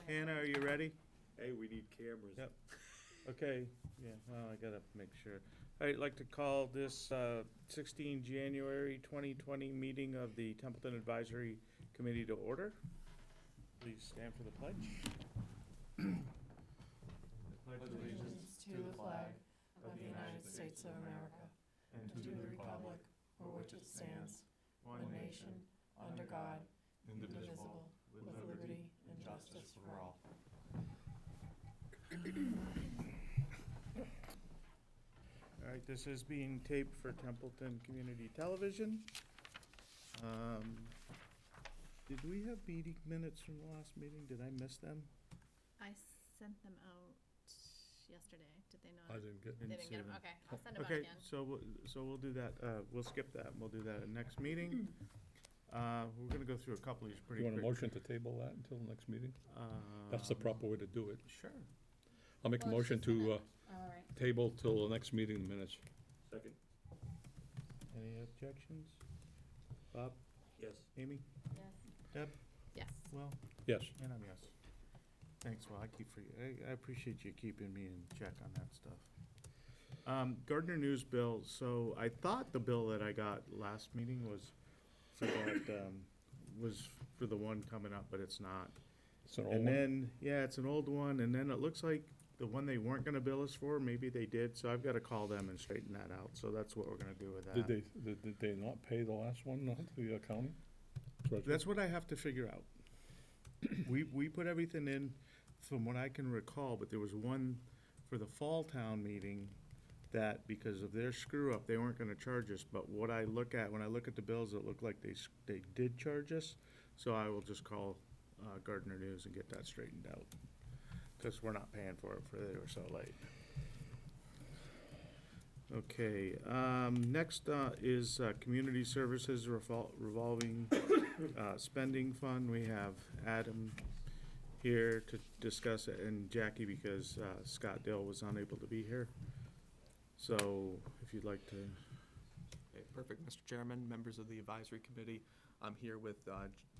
Hannah, are you ready? Hey, we need cameras. Yep. Okay, yeah, well, I gotta make sure. I'd like to call this 16 January 2020 meeting of the Templeton Advisory Committee to order. Please stand for the pledge. Pledge allegiance to the flag of the United States of America and to the republic for which it stands, one nation, under God, indivisible, with liberty and justice for all. All right, this is being taped for Templeton Community Television. Did we have meeting minutes from the last meeting? Did I miss them? I sent them out yesterday. Did they not? I didn't get. They didn't get them. Okay, I'll send them out Okay, again. so we'll do that. We'll skip that. We'll do that at next meeting. We're gonna go through a couple of these pretty You want a quick. motion to table that until the next meeting? That's the proper way to do it. Sure. I'll make a Well, it's motion just a to minute. All right. table till the next meeting minutes. Second? Any objections? Bob, Yes. Amy, Yes. Deb? Yes. Well, Yes. and I'm yes. Thanks, Well, I appreciate you keeping me in check on that stuff. Gardner News bill, so I thought the bill that I got last meeting was for that, was for the one coming up, but it's not. It's an old And one. then, yeah, it's an old one, and then it looks like the one they weren't gonna bill us for, maybe they did, so I've gotta call them and straighten that out, so that's what we're gonna do with that. Did they not pay the last one, the county? That's what I have to figure out. We put everything in from what I can recall, but there was one for the fall town meeting that because of their screw up, they weren't gonna charge us, but what I look at, when I look at the bills, it looked like they did charge us, so I will just call Gardner News and get that straightened out, because we're not paying for it for they were so late. Okay, next is Community Services Revolving Spending Fund. We have Adam here to discuss it, and Jackie, because Scott Dill was unable to be here. So, if you'd like to, Okay, perfect, Mr. Chairman, members of the advisory committee. I'm here with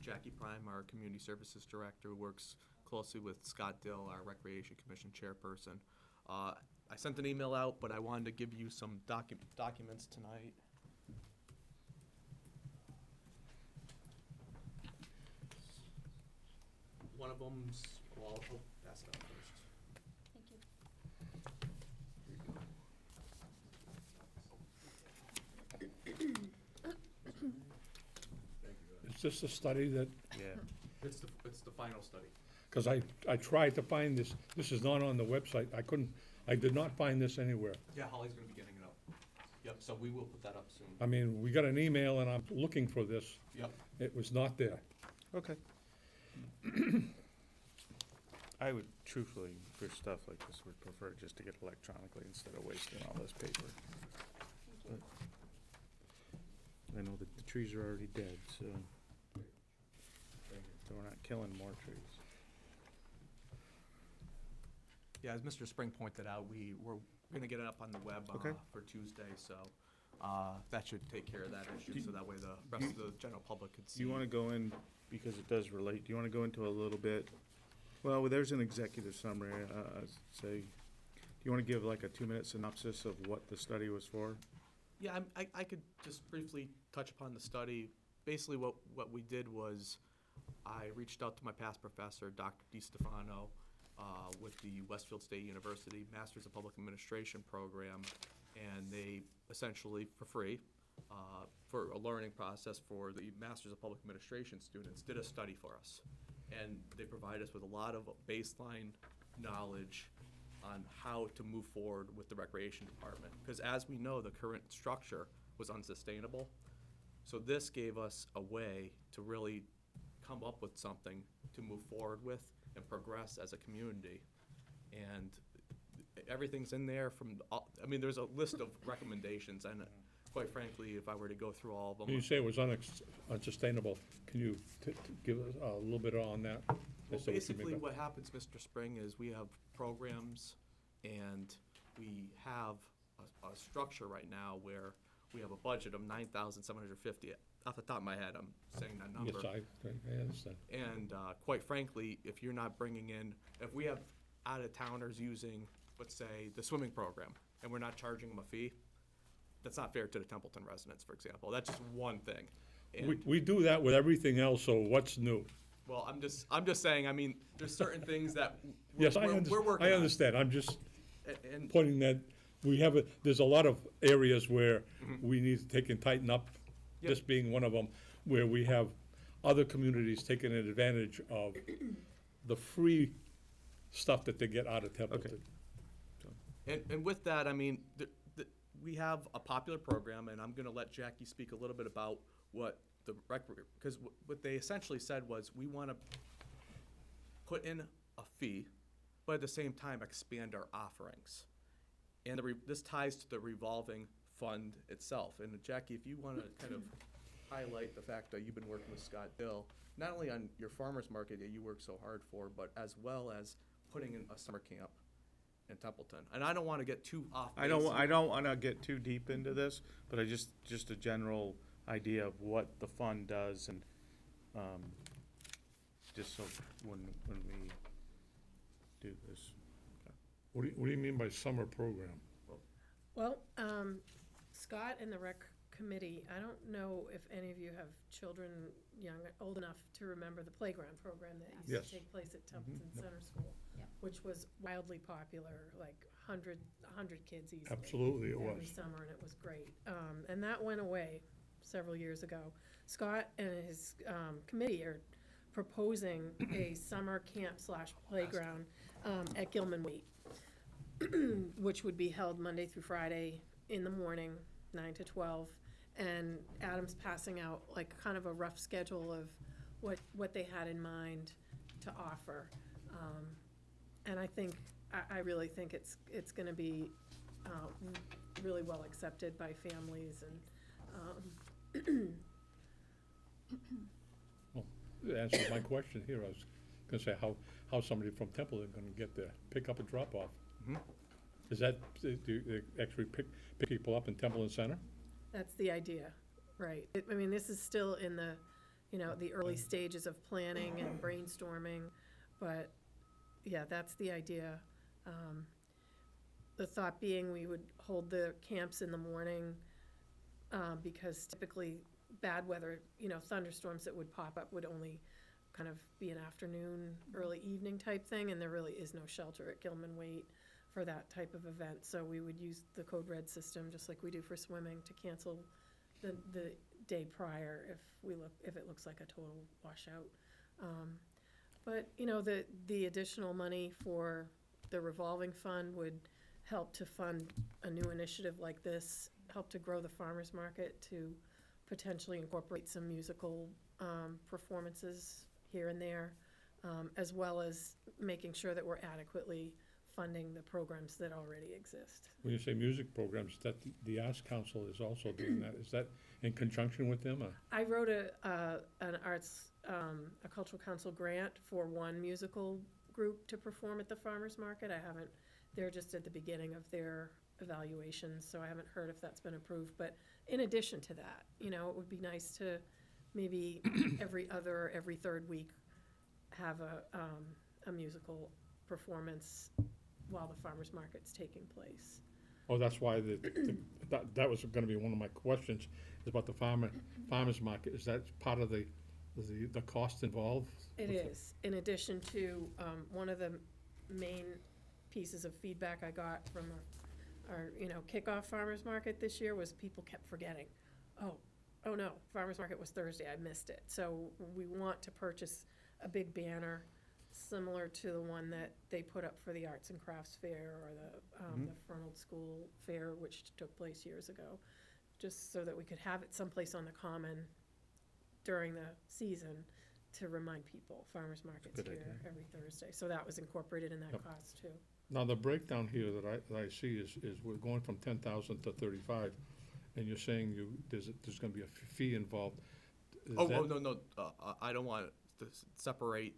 Jackie Prime, our community services director, who works closely with Scott Dill, our recreation commission chairperson. I sent an email out, but I wanted to give you some documents tonight. One of them's, well, I'll pass it out first. Thank you. Is this the study that, yeah. It's the final study. because I tried to find this is not on the website. I did not find this anywhere. Yeah, Holly's gonna be getting it up. Yep, so we will put that up soon. I mean, we got an email and I'm looking for this. Yep. It was not there. Okay. I would truthfully, for stuff like this, would prefer just to get electronically instead of wasting all this paper. But I know that the trees are already dead, so we're not killing more trees. Yeah, as Mr. Spring pointed out, we're gonna get it up on the web Okay. for Tuesday, so that should take care of that issue, so that way the rest of the general public could see. Do you wanna go in, because it does relate, do you wanna go into a little bit, well, there's an executive summary, say, do you wanna give like a 2-minute synopsis of what the study was for? Yeah, I could just briefly touch upon the study. Basically, what we did was, I reached out to my past professor, Dr. DiStefano, with the Westfield State University Masters of Public Administration program, and they essentially, for free, for a learning process for the Masters of Public Administration students, did a study for us. And they provide us with a lot of baseline knowledge on how to move forward with the recreation department. Because as we know, the current structure was unsustainable. So this gave us a way to really come up with something to move forward with and progress as a community. And everything's in there I mean, there's a list of recommendations, and quite frankly, if I were to go through all of them. When you say it was unsustainable, can you give us a little bit on that? Well, As to what you mean basically, by- what happens, Mr. Spring, is we have programs and we have a structure right now where we have a budget of $9,750. off the top of my head, I'm saying that number. Yes, I understand. And quite frankly, if you're not bringing in, if we have out-of-towners using, let's say, the swimming program, and we're not charging them a fee, that's not fair to the Templeton residents, for example. That's just one thing. And, We do that with everything else, so what's new? well, I'm just saying, I mean, there's certain things that Yes, we're working I on. understand, I'm just And, pointing that there's a lot of areas where we need to take and tighten up, Yep. this being one of them, where we have other communities taking advantage of the free stuff that they get out of Templeton. and with that, I mean, we have a popular program, and I'm gonna let Jackie speak a little bit about what the because what they essentially said was, we wanna put in a fee, but at the same time expand our offerings. And this ties to the revolving fund itself. And Jackie, if you wanna kind of highlight the fact that you've been working with Scott Dill, not only on your farmer's market that you work so hard for, but as well as putting in a summer camp in Templeton. And I don't wanna get too off base. I don't wanna get too deep into this, but just a general idea of what the fund does and, just so when we do this. What do you mean by summer program? Well, Scott and the rec committee, I don't know if any of you have children old enough to remember the playground program that used Yes. to take place at Templeton Center School, Yep. which was wildly popular, like 100 kids easily. Absolutely, it Every was. summer, and it was great. And that went away several years ago. Scott and his committee are proposing a summer camp / playground at Gilman Waite, which would be held Monday through Friday in the morning, 9 to 12. And Adam's passing out like kind of a rough schedule of what they had in mind to offer. And I really think it's gonna be really well accepted by families and, Well, it answers my question here. I was gonna say, how somebody from Templeton gonna get there, pick up and drop off? Mhm. Is that, do you actually pick people up in Templeton Center? that's the idea, right? I mean, this is still in the, the early stages of planning and brainstorming, but, yeah, that's the idea. The thought being we would hold the camps in the morning, because typically bad weather, thunderstorms that would pop up would only kind of be an afternoon, early evening type thing, and there really is no shelter at Gilman Waite for that type of event. So we would use the code red system, just like we do for swimming, to cancel the day prior if it looks like a total washout. But, the additional money for the revolving fund would help to fund a new initiative like this, help to grow the farmer's market, to potentially incorporate some musical performances here and there, as well as making sure that we're adequately funding the programs that already exist. When you say music programs, that the Arts Council is also doing that. Is that in conjunction with them, or? I wrote an arts, a cultural council grant for one musical group to perform at the farmer's market. They're just at the beginning of their evaluations, so I haven't heard if that's been approved. But in addition to that, it would be nice to maybe every third week have a musical performance while the farmer's market's taking place. Oh, that's why that was gonna be one of my questions, is about the farmer's market. Is that part of the cost involved? It is, in addition to, one of the main pieces of feedback I got from our kickoff farmer's market this year was people kept forgetting, oh no, farmer's market was Thursday, I missed it. So we want to purchase a big banner similar to the one that they put up for the Arts and Crafts Fair or the Fernald School Fair, which took place years ago, just so that we could have it someplace on the common during the season to remind people, farmer's market's Good here idea. every Thursday. So that was incorporated in that Yep. cost too. Now, the breakdown here that I see is we're going from 10,000 to 35, and you're saying there's gonna be a fee involved. Is that- No, I don't want to separate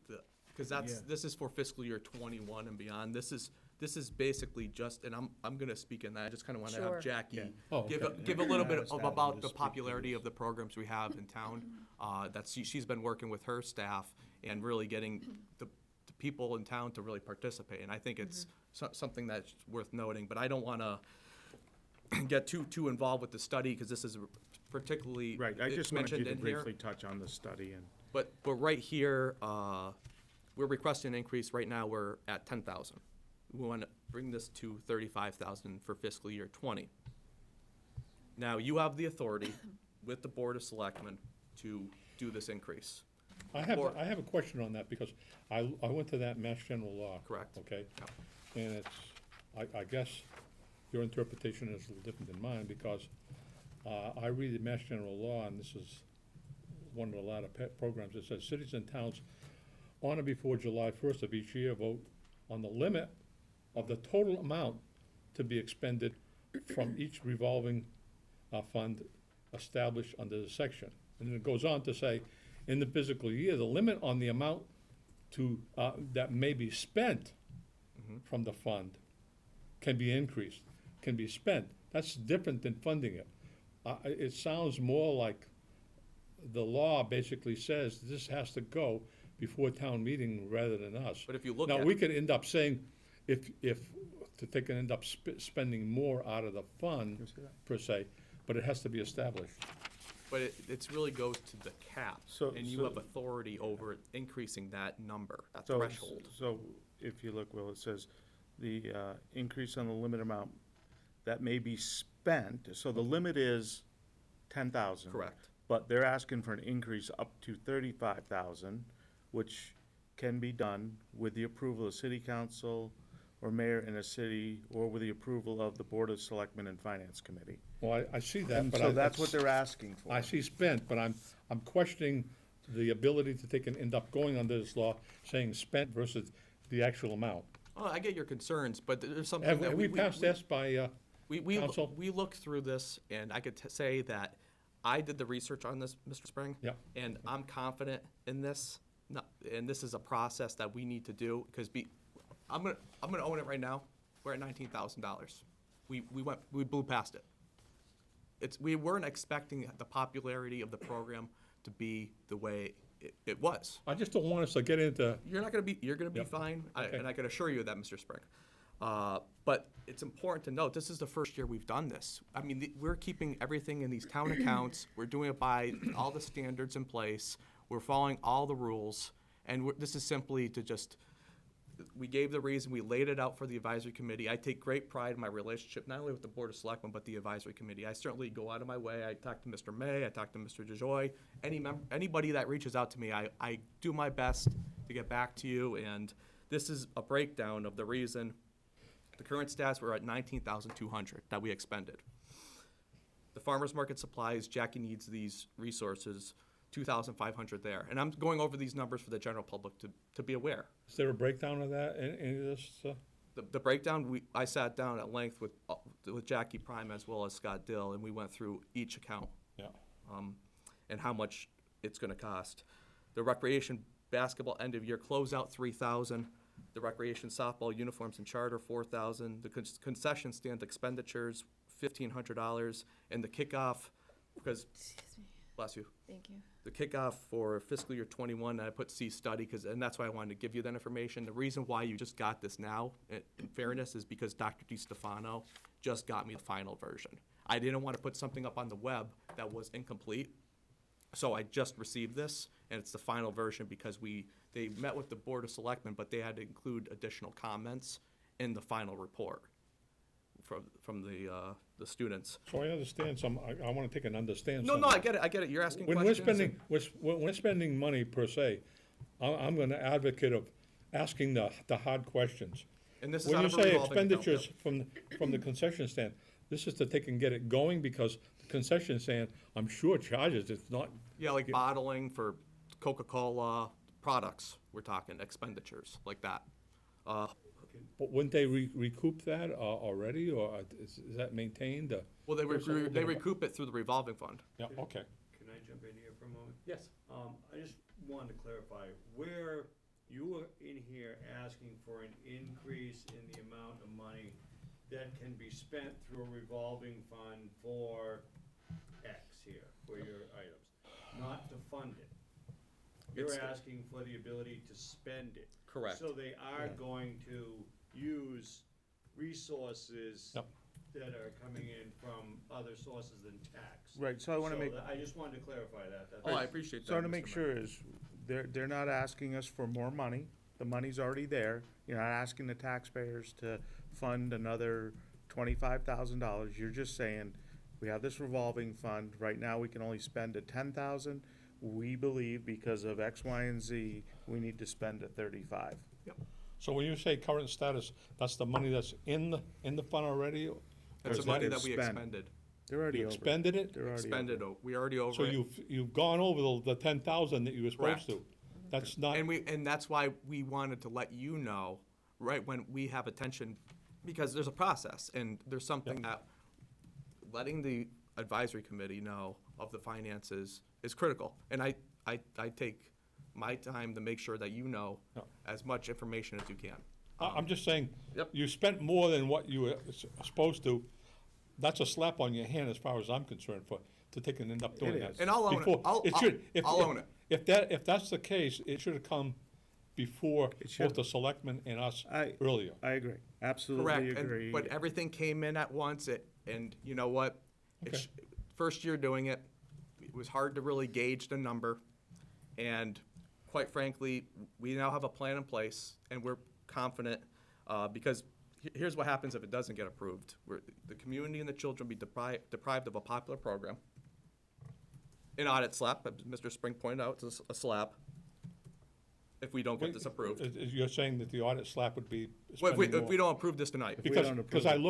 because Yeah. this is for fiscal year '21 and beyond. This is This is basically just, and I'm gonna speak in that, I just kinda wanna Sure. have Jackie Yeah. Oh, give okay. a little bit Ask of Adam about to the speak to popularity this. of the programs we have in town. She's been working with her staff and really getting the people in town to really participate. And I think it's something that's worth noting, but I don't wanna get too involved with the study, cause this is particularly Right, I it's just wanted you mentioned to in here. briefly touch on the study and, But right here, we're requesting an increase. Right now, we're at 10,000. We want to bring this to 35,000 for fiscal year 20. Now, you have the authority with the Board of Selectmen to do this increase. I have, Or- I have a question on that, because I went to that Mass General Law. Correct. Okay? Yep. And it's, I guess your interpretation is a little different than mine, because I read the Mass General Law, and this is one of the latter programs. It says, cities and towns on or before July 1st of each year vote on the limit of the total amount to be expended from each revolving fund established under the section. And then it goes on to say, in the fiscal year, the limit on the amount to, that may be spent from the fund can be increased, can be spent. That's different than funding it. It sounds more like the law basically says this has to go before town meeting rather than us. But if you look Now, at- we could end up saying, if they can end up spending more out of the fund, per se, but it has to be established. But it's really goes to the cap, So- and you so- have authority over increasing that number, that so, threshold. so if you look, Will, it says the increase on the limit amount that may be spent, so the limit is 10,000. Correct. But they're asking for an increase up to 35,000, which can be done with the approval of city council or mayor in a city, or with the approval of the Board of Selectmen and Finance Committee. Well, I see that, And but so that's what they're asking for. I see spent, but I'm questioning the ability to take and end up going under this law, saying spent versus the actual amount. Oh, I get your concerns, but there's something Have that we passed this by, We Counsel? looked through this, and I could say that I did the research on this, Mr. Spring. Yep. And I'm confident in this, and this is a process that we need to do, because I'm gonna own it right now, we're at $19,000. We blew past it. We weren't expecting the popularity of the program to be the way it was. I just don't want us to get into, You're gonna be Yep. fine, Okay. and I can assure you of that, Mr. Spring. But it's important to note, this is the first year we've done this. I mean, we're keeping everything in these town accounts, we're doing it by all the standards in place, we're following all the rules, and this is simply to just, we gave the reason, we laid it out for the advisory committee. I take great pride in my relationship, not only with the Board of Selectmen, but the advisory committee. I certainly go out of my way. I talk to Mr. May, I talk to Mr. DeJoy. Anybody that reaches out to me, I do my best to get back to you, and this is a breakdown of the reason. The current stats were at 19,200 that we expended. The farmer's market supplies, Jackie needs these resources, 2,500 there. And I'm going over these numbers for the general public to be aware. is there a breakdown of that, any of this? The breakdown, I sat down at length with Jackie Prime as well as Scott Dill, and we went through each account, Yeah. and how much it's gonna cost. The recreation basketball end of year closeout, 3,000. The recreation softball uniforms and charter, 4,000. The concession stand expenditures, $1,500. And the kickoff, because, Excuse me. bless you, Thank you. the kickoff for fiscal year 21, I put C study, and that's why I wanted to give you that information. The reason why you just got this now, in fairness, is because Dr. DiStefano just got me the final version. I didn't want to put something up on the web that was incomplete, so I just received this, and it's the final version because they met with the Board of Selectmen, but they had to include additional comments in the final report from the students. So I understand I want to take and understand No, something. I get it, you're asking When questions. when we're spending money per se, I'm an advocate of asking the hard questions. And this is When out you of a say revolving account, expenditures yep. from the concession stand, this is to take and get it going, because the concession stand, I'm sure charges, it's not, Yeah, like bottling for Coca-Cola products, we're talking expenditures like that. but wouldn't they recoup that already, or is that maintained? Well, they There's a little bit they of a- recoup it through the revolving fund. Yeah, okay. Can I jump in here for a moment? Yes. I just wanted to clarify, where you were in here asking for an increase in the amount can be spent through a revolving fund for X here, for your items, not to fund it. You're It's- asking for the ability to spend it. Correct. So they are Yeah. going to use resources Yep. that are coming in from other sources than tax. Right, so I wanna make, I just wanted to clarify that. That's Oh, I all. appreciate that. so I wanna Mr. make Mayor. sure is, they're not asking us for more money. The money's already there. You're not asking the taxpayers to fund another $25,000. You're just saying, we have this revolving fund. Right now, we can only spend at 10,000. We believe because of X, Y, and Z, we need to spend at 35. So when you say current status, that's the money that's in the fund already? Or That's is the money that that we spent? expended. They're already You over. expended it? They're already Expended, over. we already over So it. you've gone over the 10,000 that you were supposed to? That's not, And that's why we wanted to let you know, right, when we have attention, because there's a process, and there's something that letting the advisory committee know of the finances is critical. And I take my time to make sure that you know Yeah. as much information as you can. I'm just saying, Yep. you spent more than what you were supposed to. That's a slap on your hand as far as I'm concerned to take and end up doing It that. is. And I'll own it. Before- I'll own it. If that's the case, it should have come before It should. both the selectmen and us I- earlier. I agree, absolutely Correct, agree. but everything came in at once, and you know what? It's, Okay. first year doing it, it was hard to really gauge the number, and quite frankly, we now have a plan in place, and we're confident, because here's what happens if it doesn't get approved. The community and the children be deprived of a popular program. An audit slap, as Mr. Spring pointed out, it's a slap, if we don't get this approved. You're saying that the audit slap would be Well, spending if we more? don't approve this tonight. we Because, don't because approve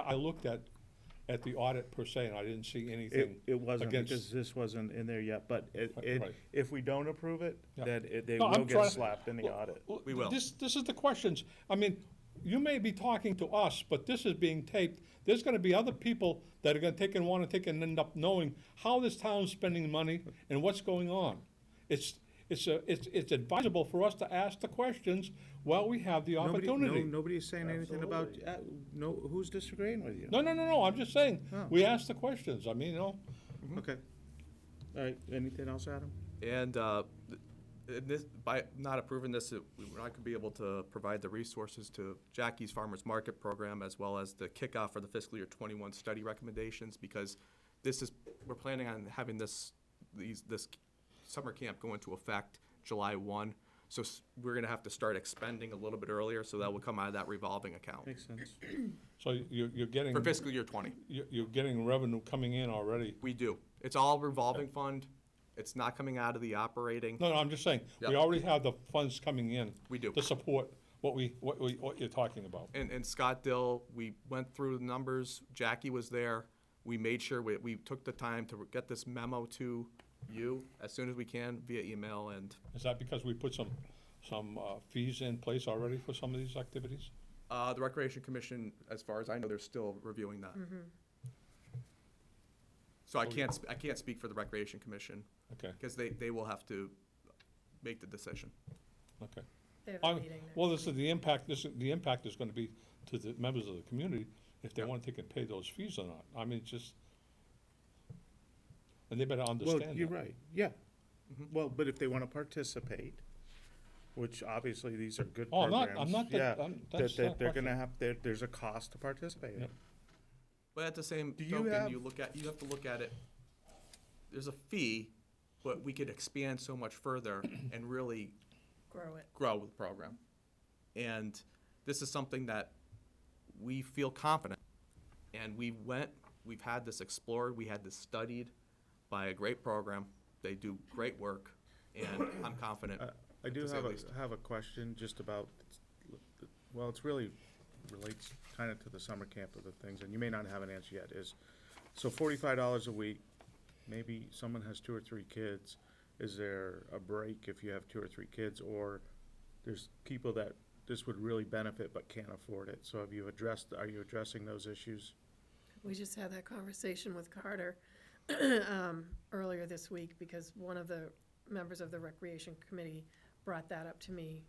I looked at the audit per se, and I didn't see anything It wasn't, against. because this wasn't in there yet, but Right. if we don't approve it, Yeah. then they No, I'm will trying get to- slapped in the audit. We will. This is the questions. I mean, you may be talking to us, but this is being taped. There's gonna be other people that are gonna take and wanna take and end up knowing how this town's spending money and what's going on. It's advisable for us to ask the questions while we have the opportunity. Nobody's saying anything about, no, who's disagreeing with you? No, I'm just saying, Oh. we ask the questions. I mean, Okay. All right, anything else, Adam? And by not approving this, we're not gonna be able to provide the resources to Jackie's Farmers Market program, as well as the kickoff for the fiscal year 21 study recommendations, because we're planning on having this summer camp go into effect July 1. So we're gonna have to start expending a little bit earlier, so that will come out of that revolving account Makes sense. so you're getting, for fiscal year 20. you're getting revenue coming in already. We do. It's all revolving fund. It's not coming out of the operating. No, I'm just saying, we Yep. already have the funds coming in. We do. To support what you're talking about. And Scott Dill, we went through the numbers, Jackie was there, we made sure we took the time to get this memo to you as soon as we can via email, and, Is that because we put some fees in place already for some of these activities? the Recreation Commission, as far as I know, they're still reviewing that. So I can't speak for the Recreation Commission, Okay, because they will have to make the decision. okay. They have a meeting next Well, this week. is the impact is gonna be to the members of the community if they wanna take and pay those fees or not. I mean, just, and they better understand that. Well, you're right, yeah. Mhm. Well, but if they want to participate, which obviously these are good Oh, programs. I'm not, yeah, that's that not a they're gonna question. have, there's a cost to participate. Yeah. But at the same Do you token, have- you have to look at it, there's a fee, but we could expand so much further and really Grow it. grow the program. And this is something that we feel confident. And we've had this explored, we had this studied by a great program. They do great work, and I'm confident. I do to say have the least. have a question just about, well, it's really relates kind of to the summer camp of the things, and you may not have an answer yet, is, so $45 a week, maybe someone has 2 or 3 kids, is there a break if you have 2 or 3 kids, or there's people that this would really benefit but can't afford it, so are you addressing those issues? We just had that conversation with Carter earlier this week, because one of the members of the Recreation Committee brought that up to me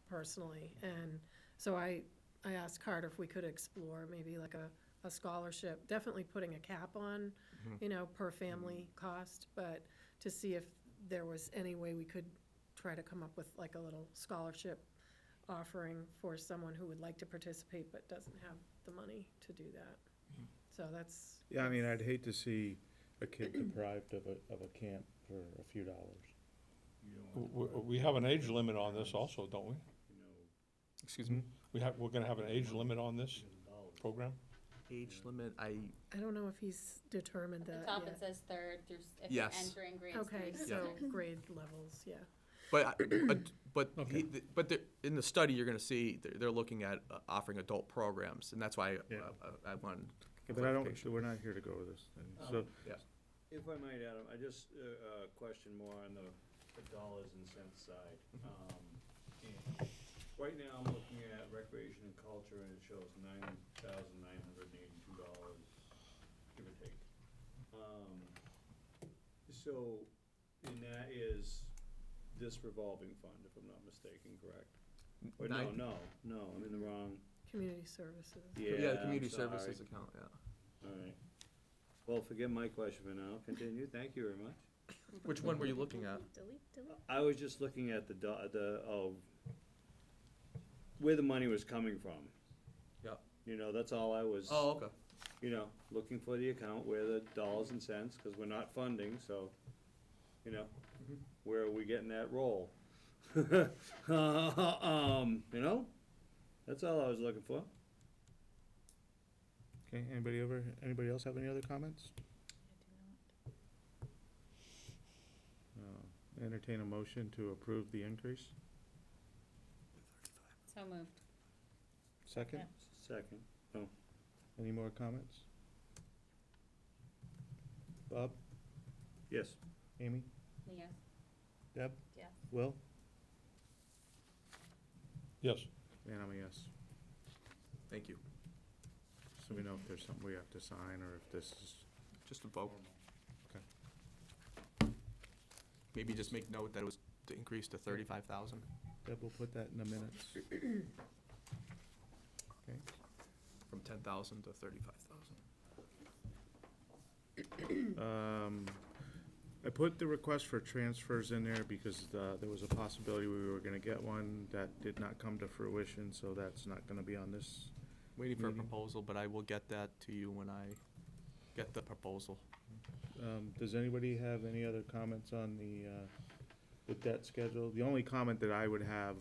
personally. And so I I asked Carter if we could explore maybe like a scholarship, definitely putting a cap on, you know, per family cost, but to see if there was any way we could try to come up with like a little scholarship offering for someone who would like to participate but doesn't have the money to do that. So that's. Yeah, I mean, I'd hate to see a kid deprived of a camp for a few dollars. We have an age limit on this also, don't we? Excuse me? We're gonna have an age limit on this program? Age limit, I, I don't know if he's determined At the that top it yet. says third through, if you're Yes. entering grades Okay, 3 to so 6. grade levels, yeah. but Okay. in the study, you're gonna see, they're looking at offering adult programs, and that's why Yeah. I want But I don't, clarification. we're not here to go with this thing, so. If I might, Adam, I just, question more on the dollars and cents side. And right now, I'm looking at recreation and culture, and it shows $9,982, give or take. So, and that is this revolving fund, if I'm not mistaken, correct? Or no, I'm in the wrong, Community services. Yeah, the I'm community sorry. services account, yeah. All right. Well, forget my question for now, continue, thank you very much. Which one were you looking at? Delete. I was just looking at where the money was coming from. Yep. You know, that's all I was. Oh, okay. You know, looking for the account where the dollars and cents, cause we're not funding, so, you know, where are we getting that roll? You know, that's all I was looking for. Okay, anybody else have any other comments? Entertain a motion to approve the increase. So moved. Second? Yeah. Second. Any more comments? Bob? Yes. Amy? Yes. Deb? Yes. Will? Yes. And I'm a yes. Thank you. So we know if there's something we have to sign, or if this is, Just a vote. Okay. Maybe just make note that it was to increase to 35,000. Deb will put that in the minutes. Okay. From 10,000 to 35,000. I put the request for transfers in there because there was a possibility we were gonna get one that did not come to fruition, so that's not gonna be on this. Waiting for a Meeting. proposal, but I will get that to you when I get the proposal. Does anybody have any other comments on the debt schedule? The only comment that I would have,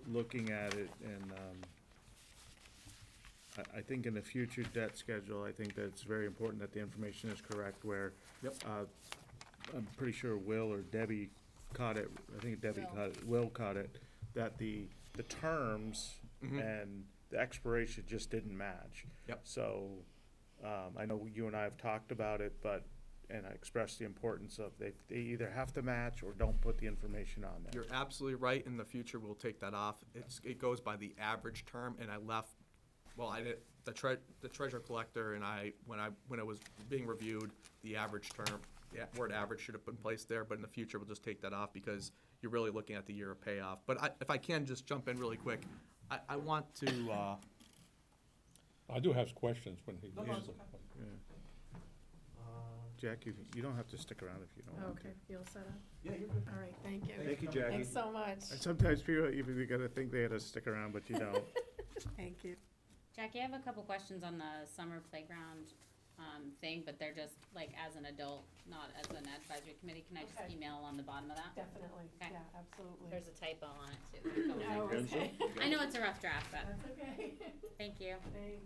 looking at it, and I think in the future debt schedule, I think that it's very important that the information is correct, where Yep. I'm pretty sure Will or Debbie caught it, I think Debbie Will. caught it, Will caught it, that the terms and the expiration just didn't match. Yep. So, I know you and I have talked about it, and I expressed the importance of they either have to match or don't put the information on there. You're absolutely right. In the future, we'll take that off. It goes by the average term, and I left, well, I did, the treasurer collector and when it was being reviewed, the average term, the word average should have been placed there, but in the future, we'll just take that off because you're really looking at the year of payoff. But if I can just jump in really quick, I want to, I do have questions when he. No, no, it's okay. Yeah. Jack, you don't have to stick around if you don't want to. Okay, you all set up? yeah, you're good. All right, thank you. Thank you, Jackie. Thanks so much. Sometimes people even gotta think they had to stick around, but you don't. Thank you. Jackie, I have a couple questions on the summer playground thing, but they're just like as an adult, not as an advisory committee. Can I just Okay. email on the bottom of that? Definitely, Okay. yeah, absolutely. There's a typo on it too. Oh, okay. I know it's a rough draft, but That's okay. thank you. Thanks.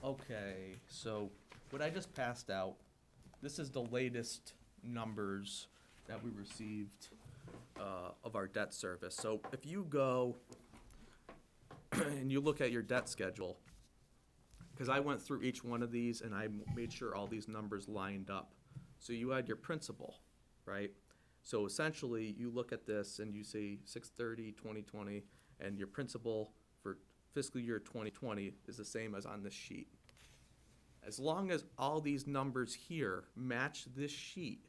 Okay, so what I just passed out, this is the latest numbers that we received of our debt service. So if you go and you look at your debt schedule, because I went through each one of these and I made sure all these numbers lined up. So you had your principal, right? So essentially, you look at this and you see 6/30/2020, and your principal for fiscal year 2020 is the same as on this sheet. As long as all these numbers here match this sheet,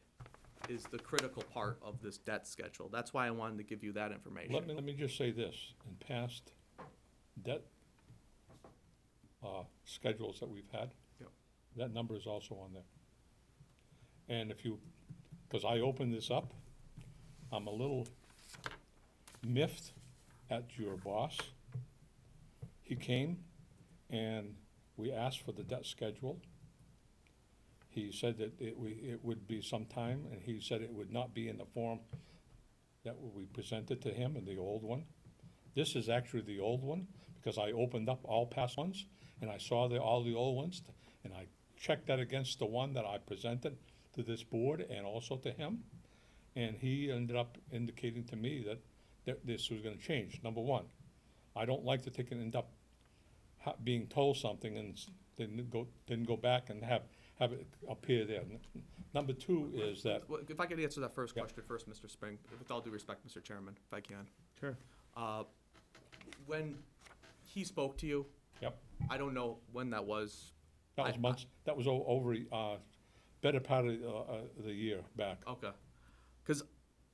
is the critical part of this debt schedule. That's why I wanted to give you that information. Let me just say this, in past debt schedules that we've had, Yep. that number is also on there. And if you, because I opened this up, I'm a little miffed at your boss. He came and we asked for the debt schedule. He said that it would be some time, and he said it would not be in the form that we presented to him in the old one. This is actually the old one, because I opened up all past ones, and I saw all the old ones, and I checked that against the one that I presented to this board and also to him. And he ended up indicating to me that this was gonna change. Number one, I don't like to take and end up being told something and then go back and have it appear there. Number two is that, Well, if I could answer that first Yeah. question first, Mr. Spring, with all due respect, Mr. Chairman, if I can. Sure. When he spoke to you, yep, I don't know when that was. that was months, that was over, better part of the year back. Okay. Because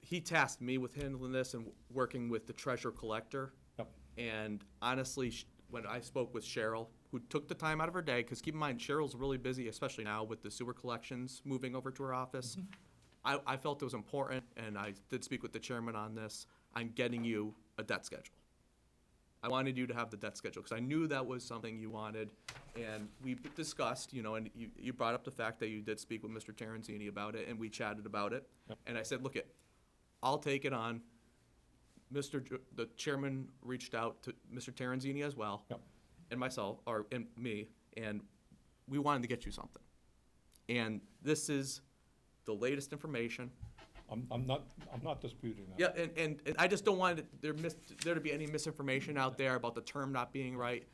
he tasked me with handling this and working with the treasurer collector. Yep. And honestly, when I spoke with Cheryl, who took the time out of her day, because keep in mind, Cheryl's really busy, especially now with the sewer collections moving over to her office. I felt it was important, and I did speak with the chairman on this, on getting you a debt schedule. I wanted you to have the debt schedule, because I knew that was something you wanted, and we discussed, and you brought up the fact that you did speak with Mr. Terenzini about it, and we chatted about it. Yep. And I said, look, I'll take it on. The chairman reached out to Mr. Terenzini as well. Yep. And myself, and me, and we wanted to get you something. And this is the latest information. I'm not disputing that. Yeah, and I just don't want there to be any misinformation out there about the term not being right.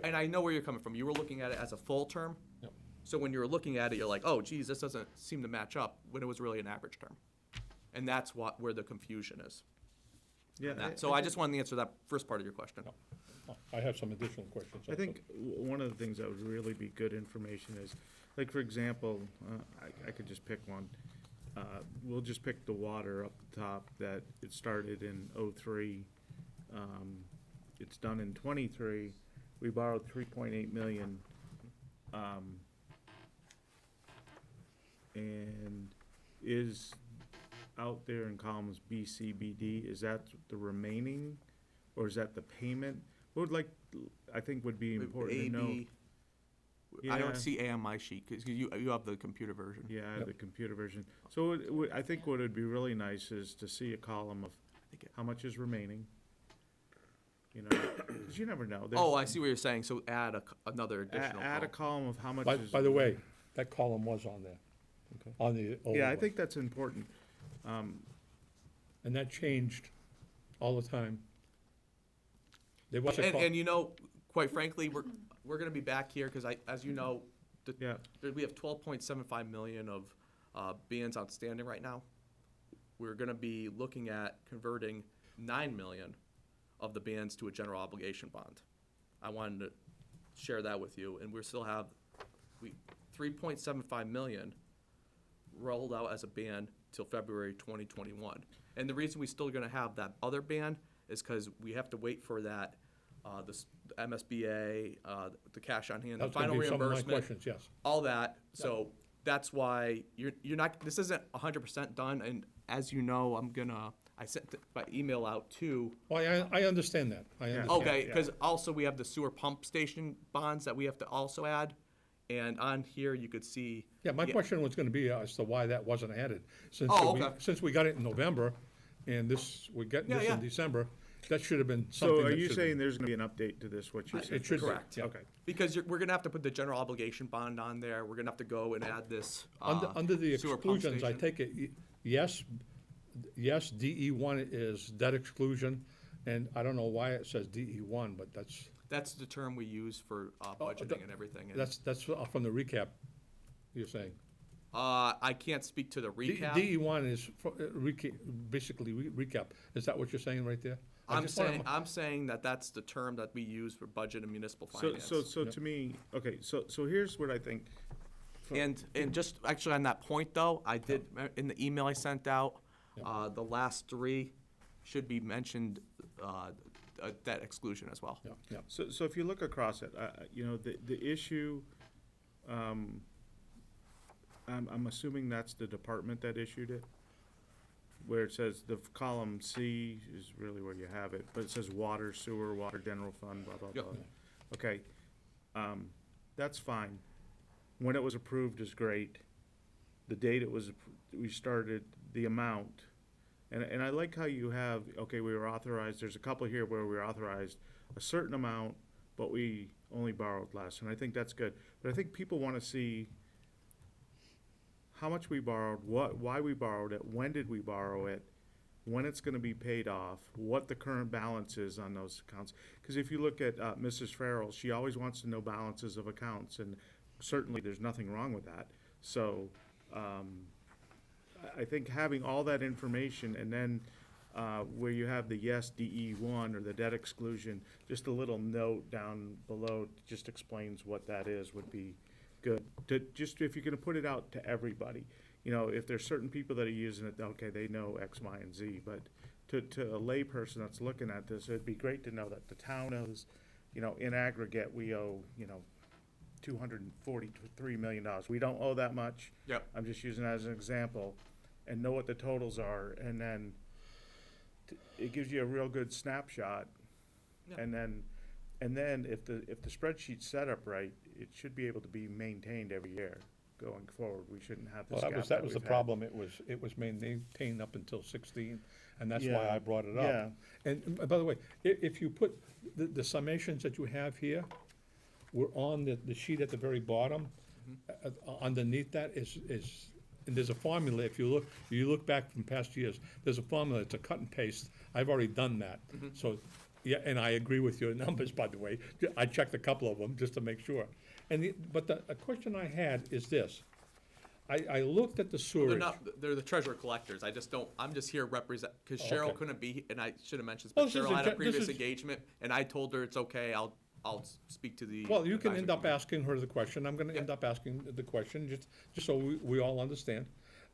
And I know where you're coming from. You were looking at it as a full term. Yep. So when you were looking at it, you're like, oh, geez, this doesn't seem to match up, when it was really an average term. And that's where the confusion is. Yeah. So I just wanted to answer that first part of your question. Yep. I have some additional questions. I think one of the things that would really be good information is, like, for example, I could just pick one. We'll just pick the water up the top, that it started in '03. It's done in '23. We borrowed 3.8 million. And is out there in columns B, C, B, D, is that the remaining, or is that the payment? I think would be important to know. I Yeah. don't see A on my sheet, because you have the computer version. Yeah, Yep. the computer version. So I think what would be really nice is to see a column of how much is remaining. Because you never know. Oh, I see what you're saying, so add another additional Add a column. column of how much By is. the way, that column was on there, Okay. on the old Yeah, I one. think that's important. And that changed all the time. There was a And quite frankly, we're gonna be back here, because as you know, Yeah, we have 12.75 million of bans outstanding right now. We're gonna be looking at converting 9 million of the bans to a general obligation bond. I wanted to share that with you, and we still have 3.75 million rolled out as a ban till February 2021. And the reason we still gonna have that other ban is because we have to wait for that, the MSBA, the cash on hand, the That's gonna final be some of my reimbursement, questions, yes. all that. So that's why you're not, this isn't 100% done, and as you know, I sent my email out too. Well, I understand that. I understand. Okay, yeah. because also we have the sewer pump station bonds that we have to also add, and on here you could see. Yeah, my question was gonna be as to why that wasn't added. Oh, okay. Since we got it in November, and we're getting this Yeah, in yeah. December, that should have been something so that are you should saying have there's gonna be an update to this, what you said? It should be, Correct. yeah. Okay. Because we're gonna have to put the general obligation bond on there, we're gonna have to go and add this, Under the sewer pump exclusions, I station. take it, yes, DE1 is debt exclusion, and I don't know why it says DE1, but That's the term we use for budgeting and everything. And, that's from the recap, you're saying. I can't speak to the recap. DE1 is basically recap. Is that what you're saying right there? I'm saying that's the term that we use for budget and municipal finance. So to me, okay, so here's what I think, And just actually on that point though, I did, in the email I sent out, the last three should be mentioned, debt exclusion as well. Yeah, yeah. So if you look across it, you know, the issue, I'm assuming that's the department that issued it? Where it says the column C is really where you have it, but it says water, sewer, water general fund, blah, blah, Yep. blah. Okay, that's fine. When it was approved is great. The date it was, we started, the amount, and I like how you have, okay, we were authorized, there's a couple here where we were authorized a certain amount, but we only borrowed less, and I think that's good. But I think people wanna see how much we borrowed, why we borrowed it, when did we borrow it, when it's gonna be paid off, what the current balance is on those accounts. Because if you look at Mrs. Farrell, she always wants to know balances of accounts, and certainly there's nothing wrong with that. So, I think having all that information, and then where you have the yes, DE1, or the debt exclusion, just a little note down below just explains what that is, would be good. Just if you're gonna put it out to everybody, you know, if there's certain people that are using it, okay, they know X, Y, and Z, but to a layperson that's looking at this, it'd be great to know that the town knows, you know, in aggregate, we owe, you know, $243 million. We don't owe that much. Yep. I'm just using that as an example, and know what the totals are, and then it gives you a real good snapshot. Yeah. And then if the spreadsheet's set up right, it should be able to be maintained every year going forward. We shouldn't have this Well, gap that was the we've had. problem. It was maintained up until 16, and that's why Yeah, I brought it up. yeah. And by the way, if you put the summations that you have here, were on the sheet at the very bottom. Underneath that is, and there's a formula, if you look back from past years, there's a formula, it's a cut and paste. I've already done that. So, yeah, and I agree with your numbers, by the way. I checked a couple of them just to make sure. But a question I had is this. I looked at the They're sewerage. not, they're the treasurer collectors. I just don't, I'm just here represent, because Oh, Cheryl okay. couldn't be, and I should have mentioned Well, this, this but is Cheryl had a this previous is- engagement, and I told her it's okay, I'll speak to the. Well, you can advisory end up committee. asking her the question, I'm gonna end up asking the question, just so we all understand.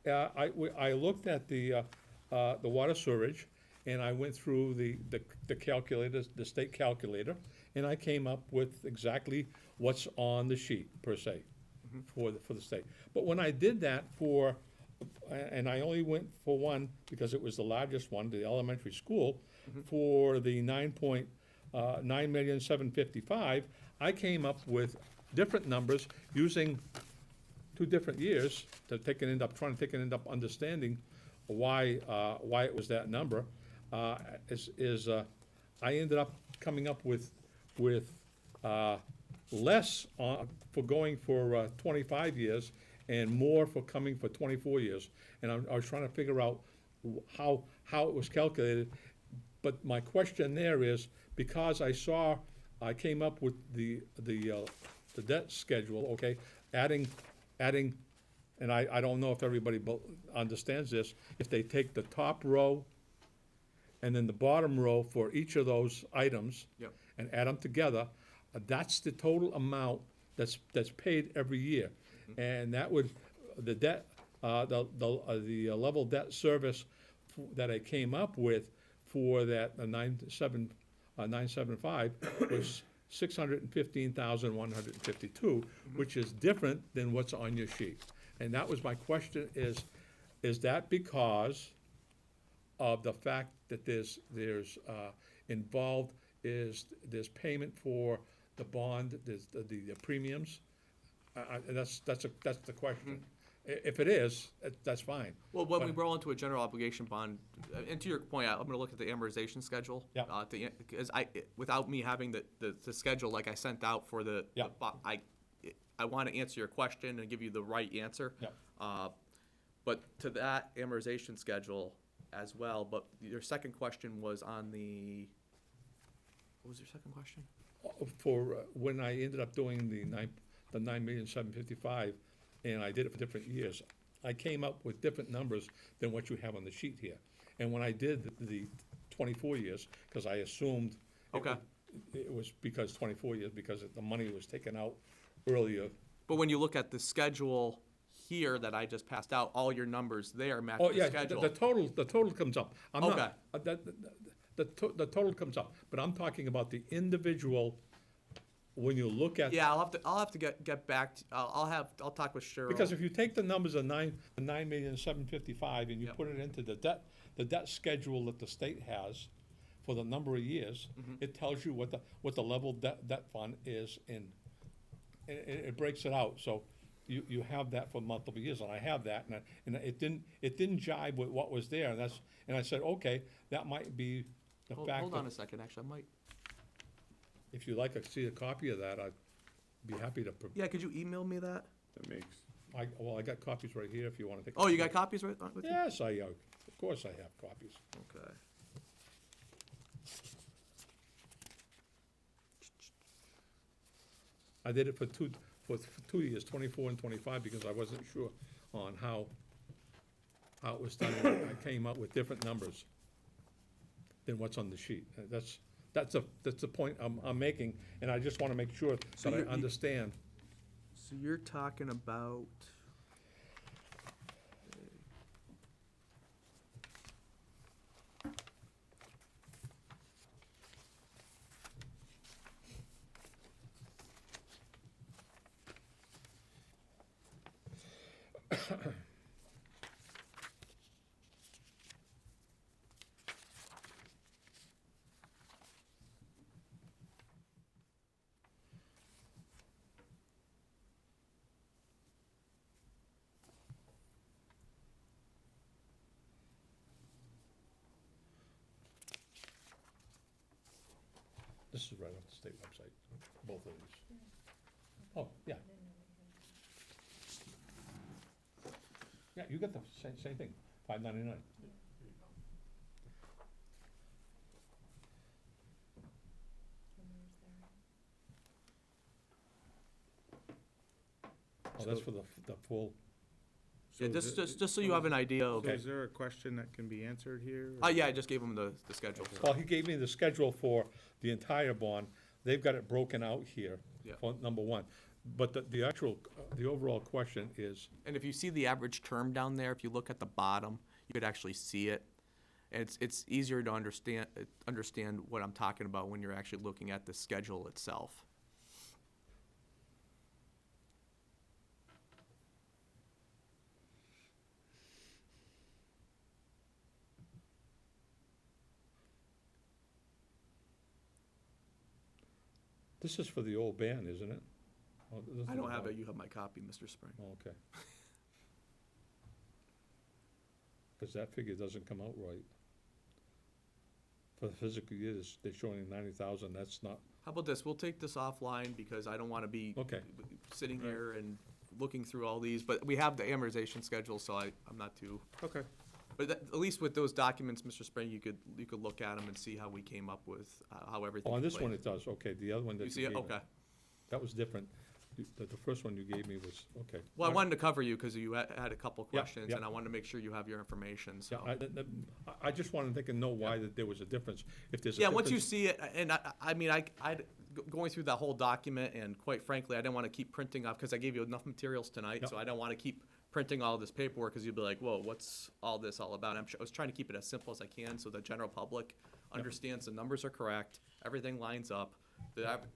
I looked at the water sewerage, and I went through the calculators, the state calculator, and I came up with exactly what's on the sheet, per se, for the state. But when I did that and I only went for one, because it was the largest one, the elementary school, for the 9,755,000, I came up with different numbers using 2 different years to trying to take an end up understanding why it was that number. I ended up coming up with less for going for 25 years and more for coming for 24 years. And I was trying to figure out how it was calculated. But my question there is, because I came up with the debt schedule, okay, adding, and I don't know if everybody understands this, if they take the top row and then the bottom row for each of those items. Yep. And add them together, that's the total amount that's paid every year. And that would, the debt, the level debt service that I came up with for that 975 was 615,152, which is different than what's on your sheet. And that was my question, is that because of the fact that there's involved there's payment for the bond, there's the premiums? And that's the question. If it is, that's fine. Well, when we But- roll into a general obligation bond, and to your point, I'm gonna look at the amortization schedule. Yeah. Because without me having the schedule like I sent out for Yeah. I wanna answer your question and give you the right answer. Yeah. But to that amortization schedule as well, but your second question was on what was your second question? For when I ended up doing the 9,755,000, and I did it for different years, I came up with different numbers than what you have on the sheet here. And when I did the 24 years, because I assumed Okay. it was because 24 years, because the money was taken out earlier But when you look at the schedule here that I just passed out, all your numbers there match Oh, the yeah, schedule. the total comes up. I'm Okay. not, the total comes up, but I'm talking about the individual, when you look at. Yeah, I'll have to get back, I'll talk with Cheryl. Because if you take the numbers of 9,755,000 and you Yep. put it into the debt schedule that the state has for the number of years, it tells you what the level debt fund is in, and it breaks it out, so you have that for multiple years, and I have that, and it didn't jive with what was there, and I said, okay, that might be the fact Hold on that, a second, actually, I might, if you'd like to see a copy of that, I'd be happy to, yeah, could you email me that? That makes, I got copies right here if you wanna take. Oh, you got copies right with you? Yes, of course I have copies. Okay. I did it for 2 years, 24 and 25, because I wasn't sure on how it was done. I came up with different numbers than what's on the sheet. That's the point I'm making, and I just wanna make sure So that I you- understand. So you're talking about, This is right off the state website, both of these. Oh, yeah. Yeah, you got the same thing, $5.99. Oh, that's for the full, yeah, So just so you have an idea of, so is there a question that can be answered here? yeah, I just gave him the schedule. well, he gave me the schedule for the entire bond. They've got it broken out here, Yeah. for number one. But the actual, the overall question is, And if you see the average term down there, if you look at the bottom, you could actually see it. And it's easier to understand what I'm talking about when you're actually looking at the schedule itself. this is for the old band, isn't it? Oh, this is I don't the have bond. it, you have my copy, Mr. Spring. Oh, okay. Because that figure doesn't come out right. For the physical years, they're showing 90,000, that's not, How about this, we'll take this offline because I don't wanna be okay. sitting here and looking through all these, but we have the amortization schedule, so I'm not too, Okay, but at least with those documents, Mr. Spring, you could look at them and see how we came up with, how everything. Oh, on this played. one it does, okay, the other one that You you see it, gave me, okay. that was different. The first one you gave me was, okay. Well, I wanted to cover you because you had a couple Yeah, questions, yeah. and I wanted to make sure you have your information, so. Yeah, I just wanted to know why that there was a difference, if there's a Yeah, difference. once you see it, and I mean, going through that whole document, and quite frankly, I didn't want to keep printing off, because I gave you enough materials tonight, Yep. so I don't want to keep printing all this paperwork, because you'd be like, whoa, what's all this all about? I was trying to keep it as simple as I can, so the general public understands the numbers are correct, everything lines up.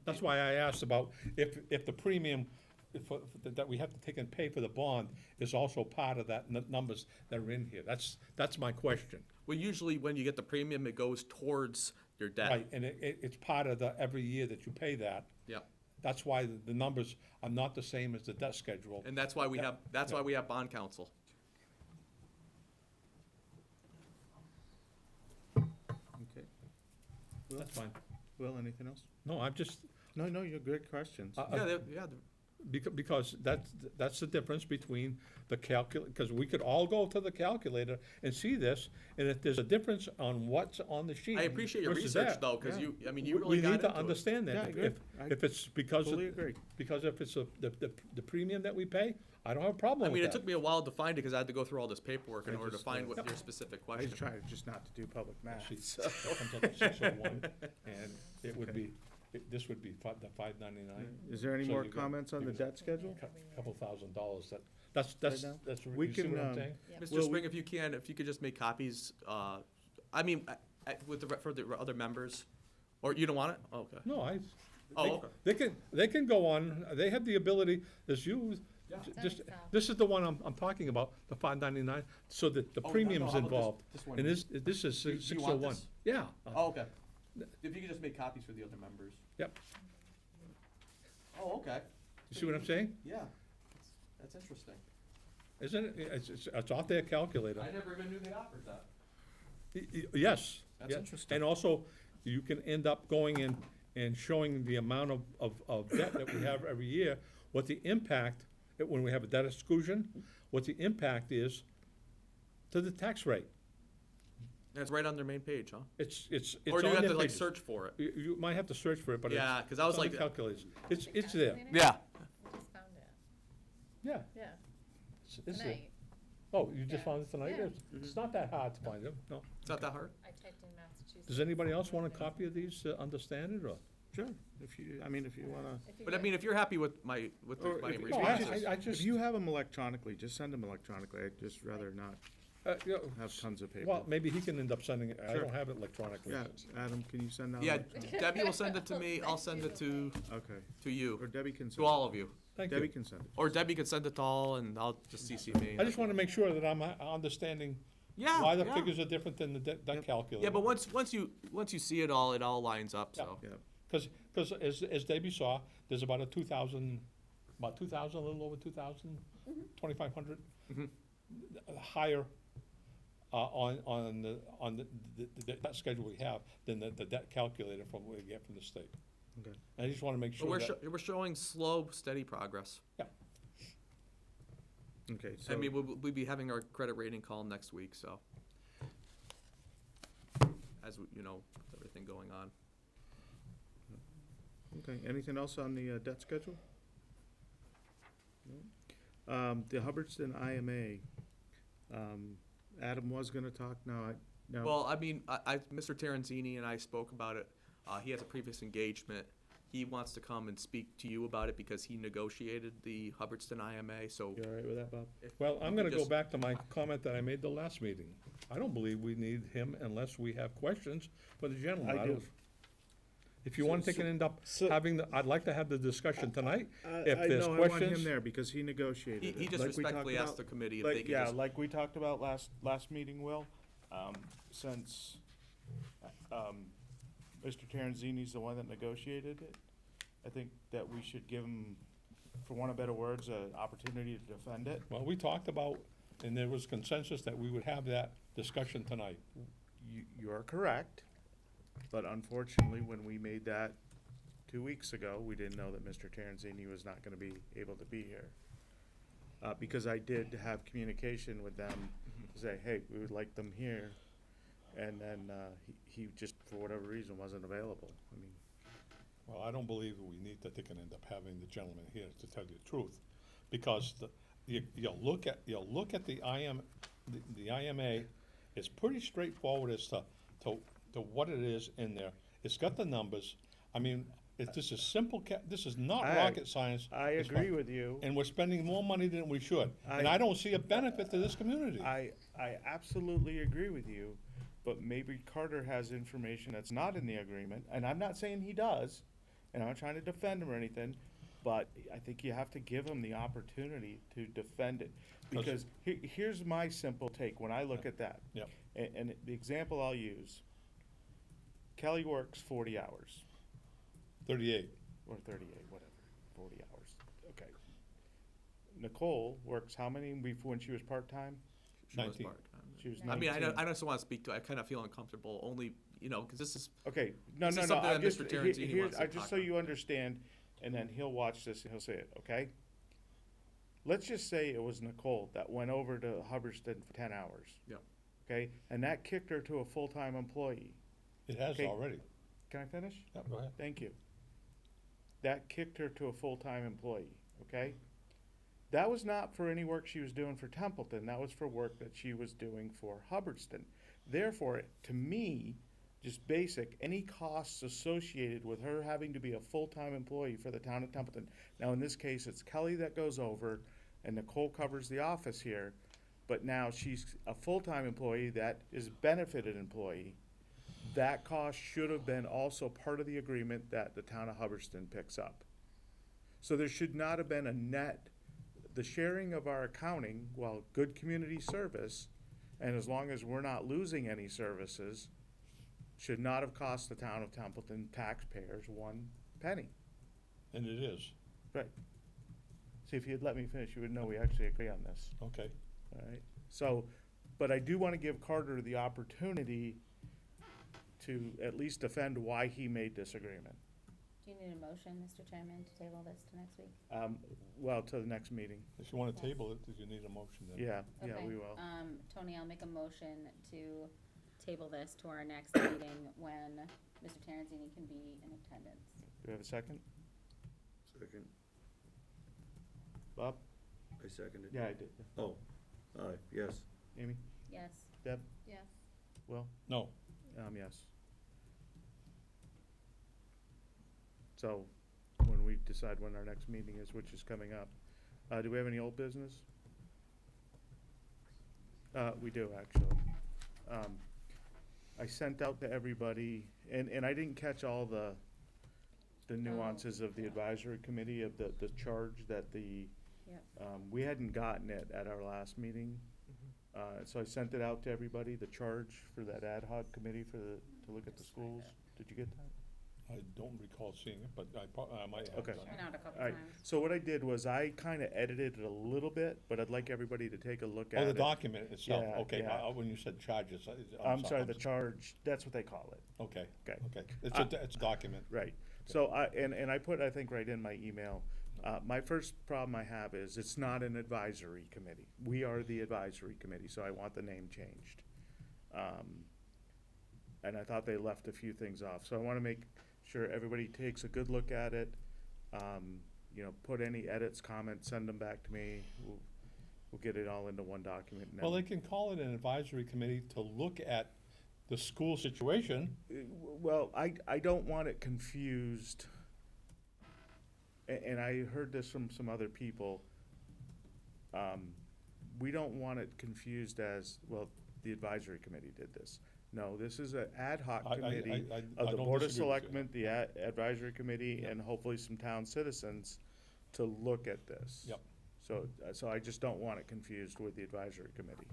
That's why I asked about if the premium that we have to take and pay for the bond is also part of that numbers that are in here. That's my question. Well, usually when you get the premium, it goes towards your debt. Right, and it's part of every year that you pay that. Yep. That's why the numbers are not the same as the debt schedule. And that's why we have, why we have bond counsel. okay. That's fine. Well, anything else? No, I'm just, No, you're good questions. because that's the difference between the because we could all go to the calculator and see this, and if there's a difference on what's on the sheet. I appreciate your versus research that, though, because Yeah. you really We got need into to it. understand Yeah, I that. agree. I If it's because, Fully agree. because if it's the premium that we pay, I don't have a problem I with mean, it that. took me a while to find it, because I had to go through all this paperwork in I order to just, find what Yep. your specific I question. just try just not to do public math. It comes up to 601, and it would be, this would be the $599. Is there any So more you got- comments on you the got- debt schedule? Couple $1,000, that's, now? you We see what can, I'm saying? Yep. Mr. Well, Spring, if you could just make copies, I mean, with for the other members, or you don't want it? Oh, okay. No, Oh, they- okay. they can go on, they have the ability, as you, just, this is the one I'm talking about, the $599, so that the Oh, no, premium's how about involved. this one? And this is Do you 601. want this? Yeah. Oh, okay. If you could just make copies for the other members. Yep. Oh, okay. You see what I'm saying? Yeah, that's interesting. Isn't it, it's off their calculator. I never even knew they offered that. Yes. That's yeah. interesting. And also, you can end up going in and showing the amount of debt that we have every year, what the impact, when we have a debt exclusion, what the impact is to the tax rate. And it's right on their main page, huh? It's Or do you on have their to like pages. search for it? You might have to search for it, but Yeah, 'cause I was it's on like- the calculators. It's there. Yeah. I just found it, Yeah. yeah, It's there. tonight. Oh, you just Yeah. found it tonight? Yeah. It's not that hard to find them, no. It's not that hard? I typed in Massachusetts. Does anybody else want a copy of these to understand it, or? Sure, if you wanna. If you But I get- mean, if you're happy with my, Or my if- No, responses. I If just, you have them electronically, just send them electronically. I'd just rather not have tons of paper. well, maybe he can end up sending it, I Sure. don't have it electronically. Yeah, Adam, can you send out? Yeah, electronic? Debbie will send it to me, I'll send it to Okay, to you, or Debbie can send to all of you. Thank Debbie you. can send it. Or Debbie could send it to all, and I'll just CC me. I just wanna make sure that I'm understanding Yeah, why the yeah. figures are different than the debt calculator. Yeah, but once you see it all lines up, so. Yeah, Cause as Debbie saw, there's about 2,000, a little over 2,000, 2,500 Mhm. higher on the debt schedule we have than the debt calculator from what we get from the state. okay. And I just wanna make But sure that, we're showing slow, steady progress. Okay, I so, mean, we'll be having our credit rating call next week, so. As, with everything going on. okay, anything else on the debt schedule? No? The Hubbardston IMA, Adam was gonna talk, no. Well, I mean, Mr. Terenzini and I spoke about it. He has a previous engagement. He wants to come and speak to you about it because he negotiated the Hubbardston IMA, so. You all right with that, Bob? well, I'm gonna go Just- back to my comment that I made the last meeting. I don't believe we need him unless we have questions for the gentleman. I do. don't- If you want to end up so- having I'd like to have the discussion tonight. If I there's know, I want questions- him there because he negotiated He it. just Like we talked respectfully asked about- the committee if like, they could yeah, just. like we talked about last meeting, Will, since, Mr. Terenzini's the one that negotiated it, I think that we should give him, for want of better words, an opportunity to defend it. Well, we talked about, and there was consensus that we would have that discussion tonight. You are correct, but unfortunately, when we made that 2 weeks ago, we didn't know that Mr. Terenzini was not gonna be able to be here. Because I did have communication with them, to say, hey, we would like them here, and then, he just, for whatever reason, wasn't available. I mean, Well, I don't believe we need to take and end up having the gentleman here, to tell you the truth. Because you'll look at the IMA, it's pretty straightforward as to what it is in there. It's got the numbers. I mean, this is simple, this is not rocket science. I It's agree fine. with you. And we're spending more money than we should. And I- I don't see a benefit to this community. I absolutely agree with you, but maybe Carter has information that's not in the agreement, and I'm not saying he does, and I'm not trying to defend him or anything, but I think you have to give him the opportunity to defend it. Because here's my simple take when I look at that. Yep. And the example I'll use, Kelly works 40 hours, 38. or 38, whatever, 40 hours, okay. Nicole works how many when she was part-time? She was 19. part-time. She was I mean, 19. I just want to speak to, I kind of feel uncomfortable, only, because this is, Okay, no, This no, is no, something I'm that just, Mr. Terenzini wants to just talk so you understand, and then he'll watch this and he'll say it, okay? Let's just say it was Nicole that went over to Hubbardston for 10 hours. Yep. Okay, and that kicked her to a full-time employee. It has Okay. already. Can I finish? Yep, go ahead. Thank you. That kicked her to a full-time employee, okay? That was not for any work she was doing for Templeton, that was for work that she was doing for Hubbardston. Therefore, to me, just basic, any costs associated with her having to be a full-time employee for the town of Templeton. Now, in this case, it's Kelly that goes over, and Nicole covers the office here, but now she's a full-time employee that is benefited employee. That cost should have been also part of the agreement that the town of Hubbardston picks up. So there should not have been a net, the sharing of our accounting, while good community service, and as long as we're not losing any services, should not have cost the town of Templeton taxpayers one penny. And it is, Right. See, if you'd let me finish, you would know we actually agree on this, okay. all right? So, but I do want to give Carter the opportunity to at least defend why he made this agreement. Do you need a motion, Mr. Chairman, to table this to next week? Well, to the next meeting. If you wanna table it, you need a motion then. Yeah, Okay, we will. Tony, I'll make a motion to table this to our next meeting when Mr. Terenzini can be in attendance. Do we have a second? Second, Bob? I seconded. Yeah, I did. Oh, aye, yes. Amy? Yes. Deb? Yes. Will? No, Yes. So, when we decide when our next meeting is, which is coming up, do we have any old business? We do, actually. I sent out to everybody, and I didn't catch all the nuances of the advisory committee, of the charge that the, Yep. we hadn't gotten it at our last meeting. So I sent it out to everybody, the charge for that ad hoc committee to look at the schools. Did you get that? I don't recall seeing it, but I might have Okay. done Went it. out a couple All right, times. so what I did was I kinda edited it a little bit, but I'd like everybody to take a look at Oh, it. the document itself, Yeah, okay, yeah. when you said charges, I'm sorry, the charge, that's what they call it, Okay, okay, okay, it's a document. right. So I put, I think, right in my email, my first problem I have is it's not an advisory committee. We are the advisory committee, so I want the name changed. And I thought they left a few things off, so I wanna make sure everybody takes a good look at it. Put any edits, comments, send them back to me. We'll get it all into one document. And Well, then- they can call it an advisory committee to look at the school situation. Well, I don't want it confused, and I heard this from some other people. We don't want it confused as, well, the advisory committee did this. No, this is an ad hoc committee I of the don't Board of disagree with you. Selectmen, the advisory committee, Yeah. and hopefully some town citizens to look at this. Yep. So I just don't want it confused with the advisory committee.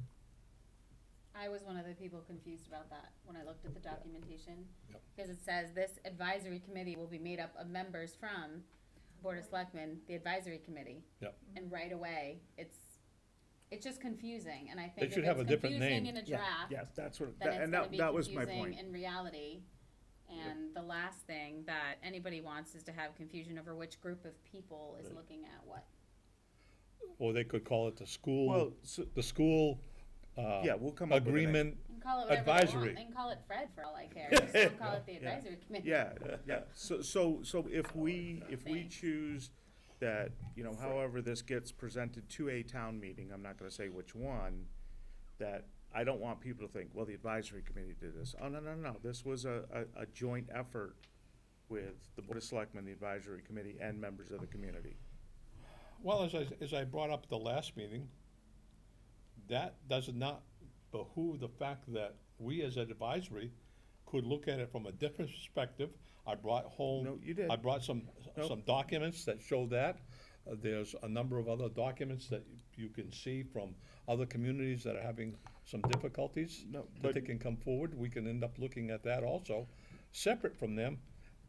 I was one of the people confused about that when I looked at the documentation. Yep. Because it says this advisory committee will be made up of members from Board of Selectmen, the advisory committee. Yep. And right away, it's just confusing, and I They think if should have a it's different confusing name. in a draft, Yes, that's what, then it's and gonna be that was my confusing point. in reality. And the last thing that anybody wants is to have confusion over which group of people is looking at what. Or they could call it Well, the school, yeah, we'll come up with a name. agreement. You can call it whatever they Advisory. want, they can call it Fred for all I care, just don't call it the Yeah. advisory committee. Yeah. So if we Thanks. choose that, however this gets presented to a town meeting, I'm not gonna say which one, that I don't want people to think, well, the advisory committee did this. Oh, no. This was a joint effort with the Board of Selectmen, the advisory committee, and members of the community. Well, as I brought up at the last meeting, that does not behoove the fact that we as an advisory could look at it from a different perspective. I brought home. No, you did. I brought some No. documents that show that. There's a number of other documents that you can see from other communities that are having some difficulties. No, That but- they can come forward, we can end up looking at that also, separate from them,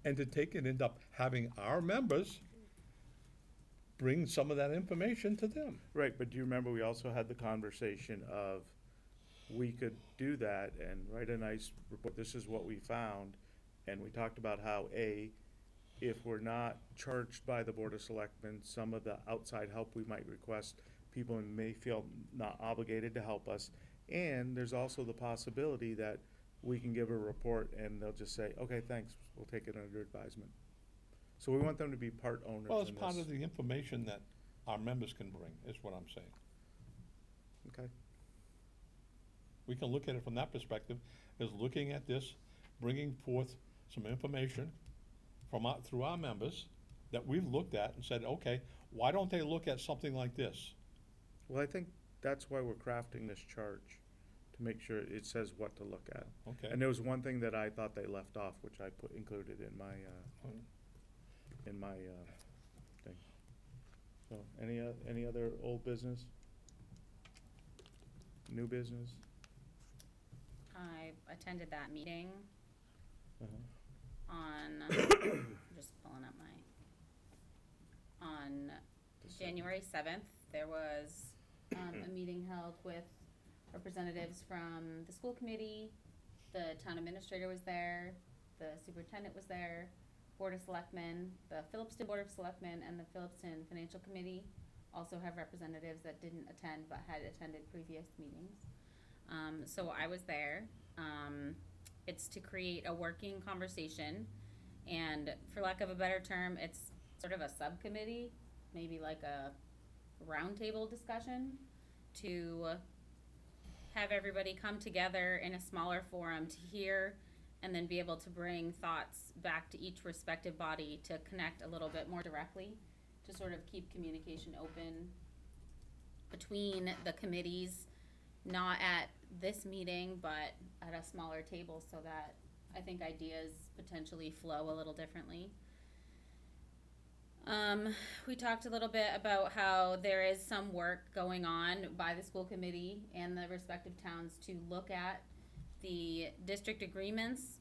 and to take and end up having our members bring some of that information to them. Right, but do you remember we also had the conversation of, we could do that and write a nice report, this is what we found, and we talked about how, if we're not charged by the Board of Selectmen, some of the outside help we might request, people may feel not obligated to help us, and there's also the possibility that we can give a report and they'll just say, okay, thanks, we'll take it under advisement. So we want them to be part owners Well, it's in part this. of the information that our members can bring, is what I'm saying. Okay. We can look at it from that perspective, is looking at this bringing forth some information through our members that we've looked at and said, okay, why don't they look at something like this? Well, I think that's why we're crafting this charge, to make sure it says what to look at. Okay. And there was one thing that I thought they left off, which I included in my thing. So, any other old business? New business? I attended that meeting Uh-huh. on, just pulling up on January 7th, there was a meeting held with representatives from the school committee, the town administrator was there, the superintendent was there, Board of Selectmen, the Phillipston Board of Selectmen, and the Phillipston Financial Committee also have representatives that didn't attend but had attended previous meetings. So I was there. It's to create a working conversation, and for lack of a better term, it's sort of a subcommittee, maybe like a roundtable discussion, to have everybody come together in a smaller forum to hear and then be able to bring thoughts back to each respective body to connect a little bit more directly, to sort of keep communication open between the committees, not at this meeting, but at a smaller table, so that I think ideas potentially flow a little differently. We talked a little bit about how there is some work going on by the school committee and the respective towns to look at the district agreements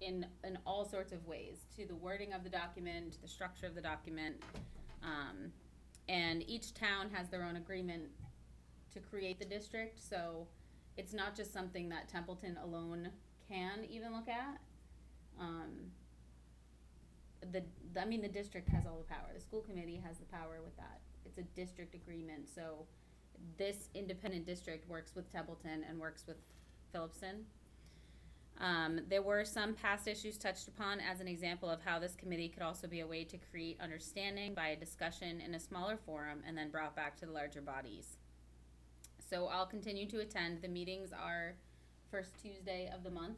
in all sorts of ways, to the wording of the document, to the structure of the document. And each town has their own agreement to create the district, so it's not just something that Templeton alone can even look at. The district has all the power. The school committee has the power with that. It's a district agreement, so this independent district works with Templeton and works with Phillipston. There were some past issues touched upon as an example of how this committee could also be a way to create understanding by a discussion in a smaller forum and then brought back to the larger bodies. So I'll continue to attend. The meetings are first Tuesday of the month.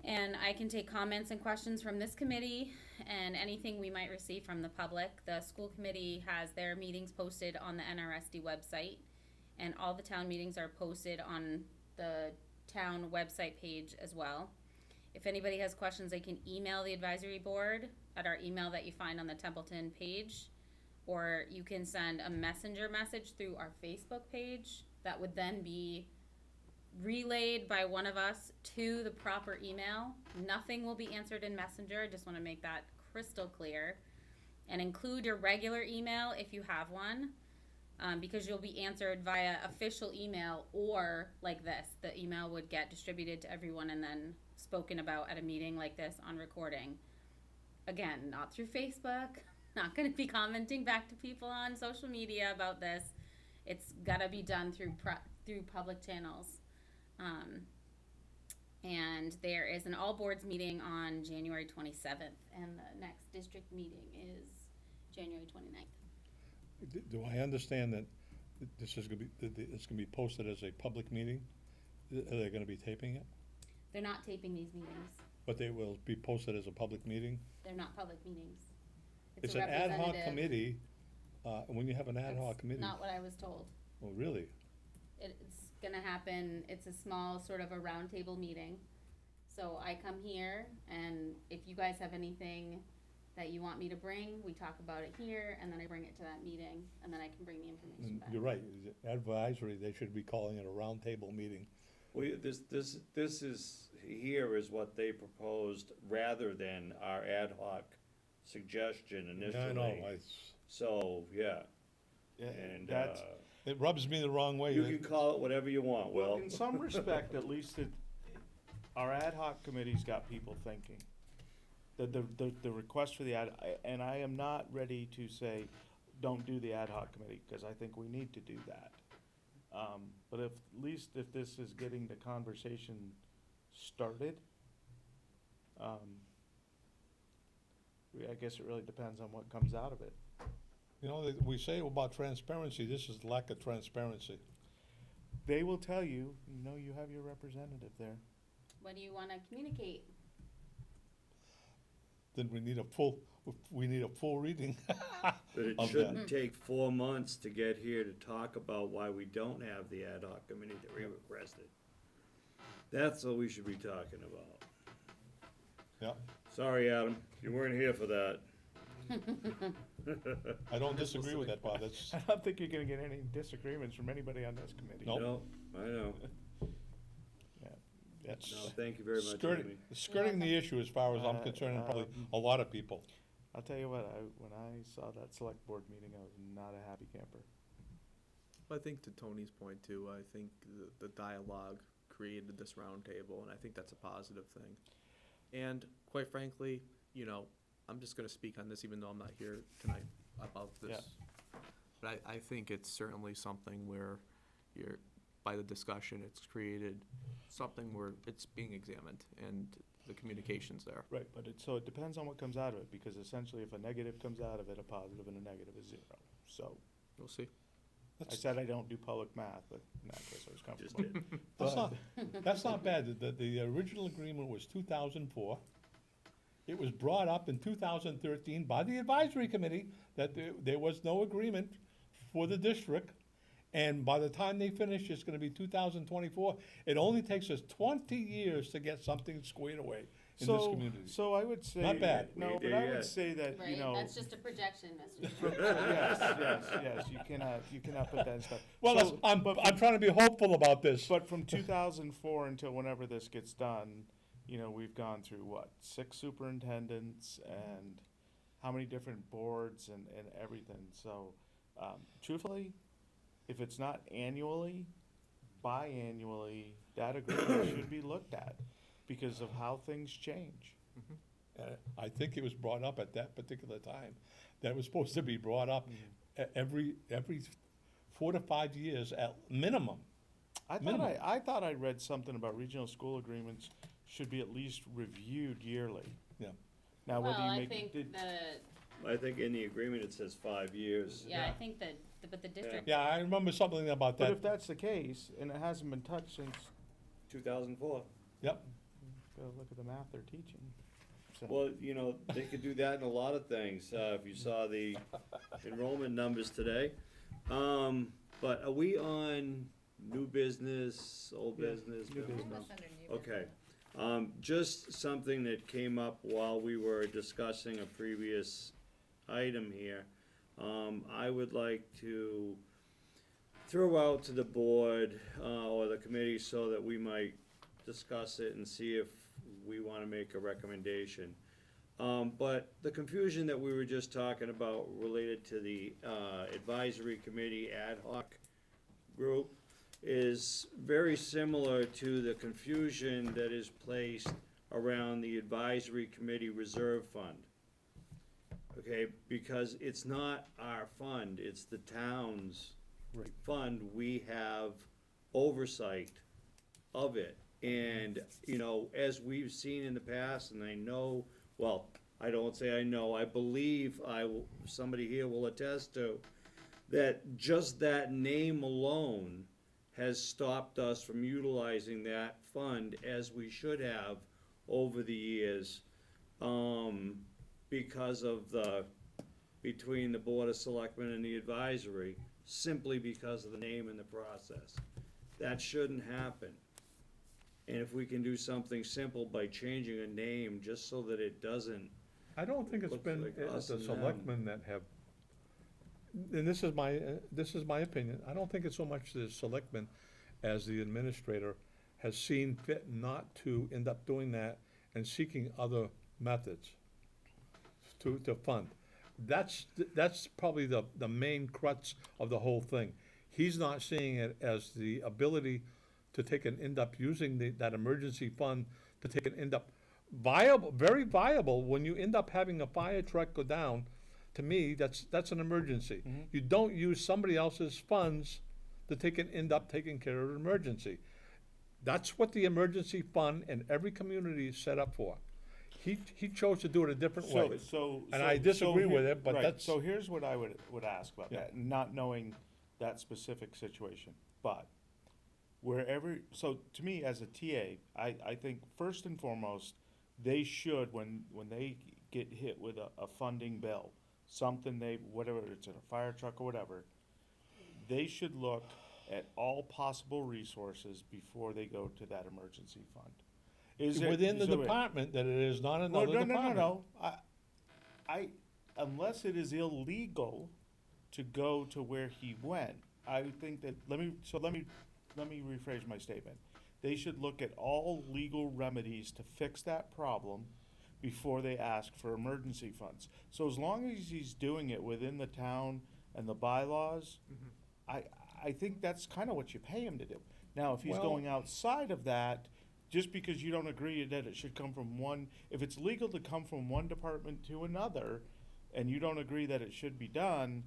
And I can take comments and questions from this committee and anything we might receive from the public. The school committee has their meetings posted on the NRSD website, and all the town meetings are posted on the town website page as well. If anybody has questions, they can email the advisory board at our email that you find on the Templeton page, or you can send a messenger message through our Facebook page that would then be relayed by one of us to the proper email. Nothing will be answered in Messenger. I just want to make that crystal clear. And include your regular email if you have one, because you'll be answered via official email, or like this. The email would get distributed to everyone and then spoken about at a meeting like this on recording. Again, not through Facebook. Not going to be commenting back to people on social media about this. It's got to be done through public channels. And there is an all boards meeting on January 27th, and the next district meeting is January 29th. Do I understand that this is gonna be, it's gonna be posted as a public meeting? Are they gonna be taping it? They're not taping these meetings. But they will be posted as a public meeting? They're not public meetings. It's a an ad hoc representative- committee, when you have an ad hoc That's committee. not what I was told. Oh, really? It's gonna happen, it's a small sort of a roundtable meeting. So I come here, and if you guys have anything that you want me to bring, we talk about it here, and then I bring it to that meeting, and then I can bring the information back. You're right, advisory, they should be calling it a roundtable meeting. Well, this is, here is what they proposed rather than our ad hoc suggestion initially. I know, So, yeah, Yeah, and, that's, it rubs me the wrong way. you can call it whatever you want, well, Will. in some respect, at least our ad hoc committee's got people thinking. The request for the and I am not ready to say, don't do the ad hoc committee, because I think we need to do that. But at least if this is getting the conversation started, I guess it really depends on what comes out of it. You know, we say about transparency, this is lack of transparency. They will tell you, you have your representative there. What do you wanna communicate? Then we need a full reading. But it Of shouldn't take 4 months to get here to talk about why we don't have the ad hoc committee that we requested. That's what we should be talking about. Yeah, Sorry, Adam, you weren't here for that. I don't disagree with that, Bob, that's, I don't think you're gonna get any disagreements from anybody on this committee. Nope. No, I know. that's No, thank you very much, skirting, Amy. skirting the issue as far as I'm concerned, and probably a lot of people. I'll tell you what, when I saw that select board meeting, I was not a happy camper. I think to Tony's point too, I think the dialogue created this roundtable, and I think that's a positive thing. And quite frankly, you know, I'm just gonna speak on this even though I'm not here tonight about this. Yeah. But I think it's certainly something where by the discussion, it's created something where it's being examined and the communication's there. Right, but so it depends on what comes out of it, because essentially if a negative comes out of it, a positive and a negative is 0. So, We'll see. I said I don't do public math, but in that case I was Just comfortable. did. That's not bad. The original agreement was 2004. It was brought up in 2013 by the advisory committee that there was no agreement for the district. And by the time they finish, it's gonna be 2024. It only takes us 20 years to get something squared away in this community. So I would say. Not bad. We No, ain't but there I would yet. say that, you Right, know. that's just a projection, Mr. Yes, you cannot put that in stuff. Well, So- I'm trying to be hopeful about this. But from 2004 until whenever this gets done, you know, we've gone through what, 6 superintendents and how many different boards and everything. So, truthfully, if it's not annually, biannually, that agreement should be looked at because of how things change. I think it was brought up at that particular time, that it was supposed to be brought up every 4 to 5 years at minimum. Minimum. I thought I read something about regional school agreements should be at least reviewed yearly. Yeah. Now, whether Well, you I make, think I think in the agreement it says 5 years. I think that, but the district, Yeah, I remember something about but that. if that's the case, and it hasn't been touched since, 2004. Yep. go look at the math they're teaching. So- Well, you know, they could do that in a lot of things, if you saw the enrollment numbers today. But are we on new business, old Yeah, business? new middle business. school? Okay, just something that came up while we were discussing a previous item here. I would like to throw out to the board, or the committee so that we might discuss it and see if we wanna make a recommendation. But the confusion that we were just talking about related to the, advisory committee ad hoc group is very similar to the confusion that is placed around the advisory committee reserve fund. Okay, because it's not our fund, it's the town's Right. fund, we have oversight of it. And, you know, as we've seen in the past, and I know, well, I don't say I know, I believe somebody here will attest to, that just that name alone has stopped us from utilizing that fund as we should have over the years, because of between the Board of Selectmen and the advisory, simply because of the name and the process. That shouldn't happen. And if we can do something simple by changing a name, just so that it doesn't, I don't think it's Looks been like the us and them. selectmen that have, and this is my opinion, I don't think it's so much the selectmen as the administrator has seen fit not to end up doing that and seeking other methods to fund. That's probably the main crux of the whole thing. He's not seeing it as the ability to end up using that emergency fund to end up viable, very viable. When you end up having a fire truck go down, to me, that's an emergency. You don't use somebody else's funds to end up taking care of an emergency. That's what the emergency fund in every community is set up for. He chose to do it a different way. And I disagree with it, but right, that's. So here's what I would ask about Yeah. that, not knowing that specific situation. But wherever, so to me, as a TA, I think first and foremost, they should, when they get hit with a funding bill, something whatever, it's in a fire truck or whatever, they should look at all possible resources before they go to that emergency fund. Is it Within the so it- department that it is not Well, another no, department. no. Unless it is illegal to go to where he went, I would think that, let me rephrase my statement. They should look at all legal remedies to fix that problem before they ask for emergency funds. So as long as he's doing it within the town and the bylaws, I think that's kind of what you pay him to do. Now, if he's Well- going outside of that, just because you don't agree that it should come from one, if it's legal to come from one department to another, and you don't agree that it should be done,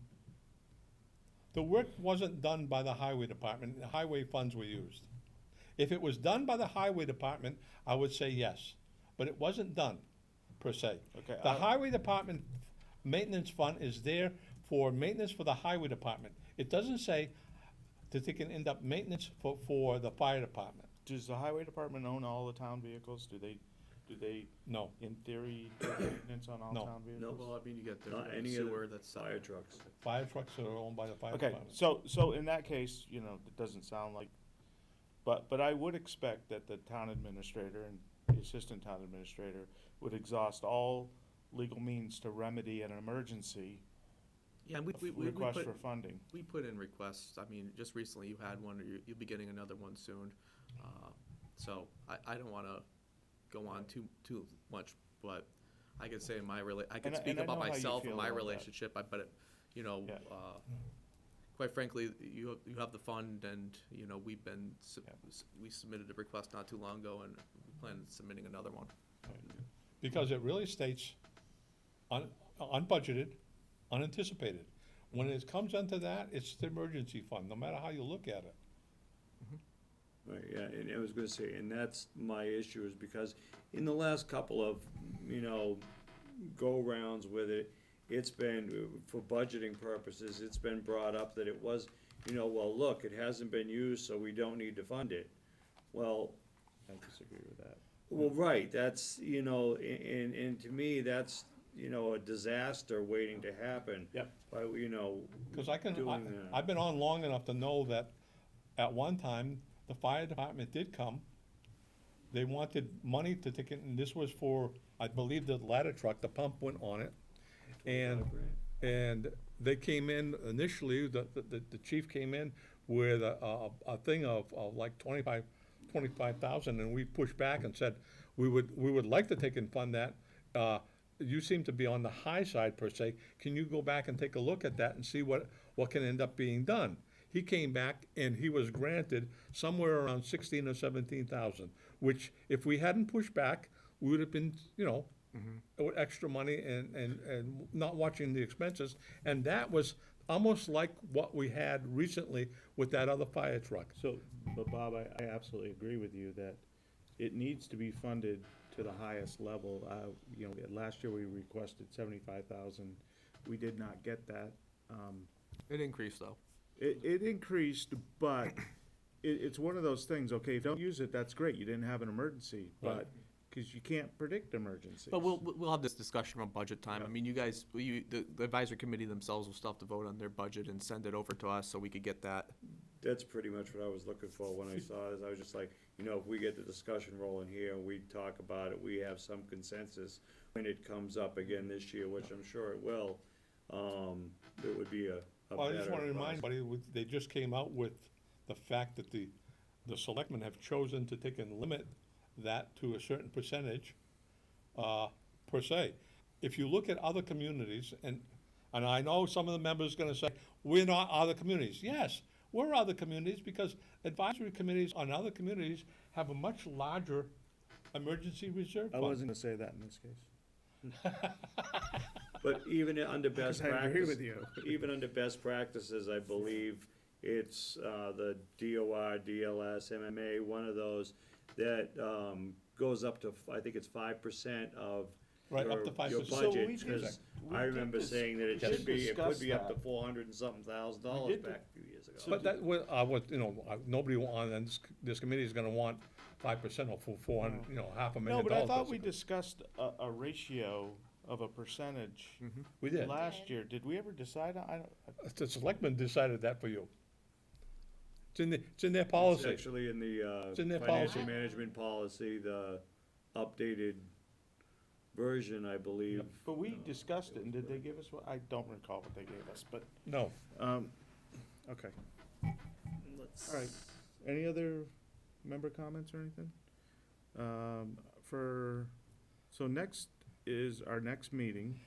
The work wasn't done by the highway department, the highway funds were used. If it was done by the highway department, I would say yes, but it wasn't done, per se. Okay, The highway department maintenance fund is there for maintenance for the highway department. It doesn't say that they can end up maintenance for the fire department. does the highway department own all the town vehicles? Do they, No, in theory, do maintenance on all No. town No, vehicles? well, I mean, you get the Not any of sewer, the that's, fire trucks. fire trucks are owned by the fire Okay, department. so in that case, it doesn't sound like, but I would expect that the town administrator and the assistant town administrator would exhaust all legal means to remedy an emergency yeah, and we request put, for funding. we put in requests, I mean, just recently you had one, or you'll be getting another one soon. So I don't wanna go on too much, but I could say I could And I speak know about how you myself feel and my about that. relationship, but it, Yeah. quite frankly, you have the fund, and, we've been, Yeah. we submitted a request not too long ago, and we plan on submitting another one. Because it really states unbudgeted, unanticipated. When it comes into that, it's the emergency fund, no matter how you look at it. Right, yeah, and I was gonna say, and that's my issue, is because in the last couple of, go-rounds with it, it's been, for budgeting purposes, it's been brought up that it was, well, look, it hasn't been used, so we don't need to fund it. Well, I disagree with that. well, right, that's, and to me, that's, a disaster waiting to happen. Yep. By, Because doing that. I've been on long enough to know that at one time, the fire department did come. They wanted money to take it, and this was for, I believe, the ladder truck, the pump went on it. And they came in initially, the chief came in with a thing of like 25,000, and we pushed back and said, we would like to take and fund that. You seem to be on the high side per se. Can you go back and take a look at that and see what can end up being done? He came back and he was granted somewhere around 16 or 17,000, which if we hadn't pushed back, we would have been, with extra money and not watching the expenses. And that was almost like what we had recently with that other fire truck. So, but Bob, I absolutely agree with you that it needs to be funded to the highest level. Last year we requested 75,000. We did not get that. It increased, though. It increased, but it's one of those things, okay, if you don't use it, that's great, you didn't have an emergency, Right. but, because you can't predict emergencies. But we'll have this discussion on budget time. I Yeah. mean, you guys, the advisory committee themselves will still have to vote on their budget and send it over to us, so we could get that. That's pretty much what I was looking for when I saw this. I was just like, if we get the discussion rolling here and we talk about it, we have some consensus when it comes up again this year, which I'm sure it will, it would be a Well, I just better want to remind process. everybody, they just came out with the fact that the selectmen have chosen to take and limit that to a certain percentage, per se. If you look at other communities, and I know some of the members are gonna say, we're not other communities. Yes, we're other communities, because advisory committees on other communities have a much larger emergency reserve I fund. wasn't gonna say that in this case. But even under best Because I agree practice, with you. even under best practices, I believe it's, the DOR, DLS, MMA, one of those that, goes up to, I think it's 5% of Right, up to your 5%. So we budget, did- cause we I did remember dis- saying that it did should be, it discuss could be up to that. $400 and something thousand We dollars did back a few years ago. But that, you know, nobody on, and this committee is gonna want 5% or 400, you know, $500,000. No, but I thought we basically. discussed a ratio of a percentage We did. last year. Did we ever decide on, I don't, The selectmen decided that for you. It's in their It's policy. actually in the, It's in their financial policy. management policy, the updated version, I believe. but we discussed it, and did they give us what, I don't recall what they gave us, but, No. okay. Let's- All right. Any other member comments or anything? So next is our next meeting.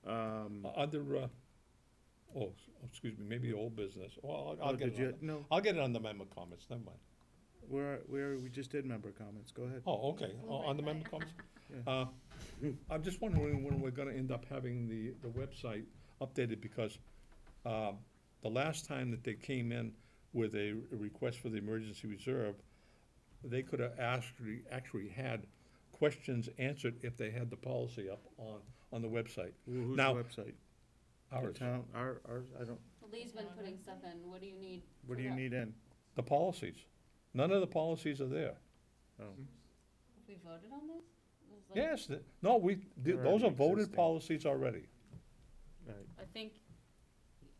Under, excuse me, maybe old business. Well, I'll get did you, it on, no, I'll get it on the member comments, never mind. we just did member comments, go ahead. Oh, okay, We'll on the wait. member comments? Yeah. I'm just wondering when we're gonna end up having the website updated, because, the last time that they came in with a request for the emergency reserve, they could have actually had questions answered if they had the policy up on the website. Who's the Now- website? The Ours, town, ours, I don't, Lee's been putting stuff in, what do you need? what do for you that? need in? the policies. None of the policies are there. Oh, We voted on this? It was like- Yes, no, They're those are already voted existing. policies already. right. I think,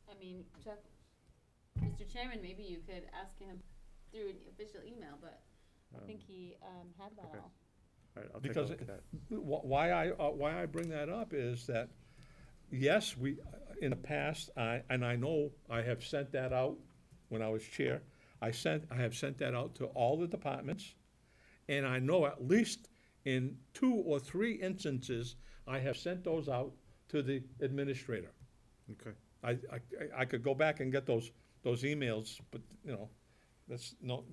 I mean, Chuck, Mr. Chairman, maybe you could ask him through an official email, but I think he, had that okay. all. All right, I'll take a Because look at that. Why I bring that up is that, yes, in the past, and I know I have sent that out when I was chair. I have sent that out to all the departments, and I know at least in 2 or 3 instances, I have sent those out to the administrator. Okay. I could go back and get those emails, but, you know, there's no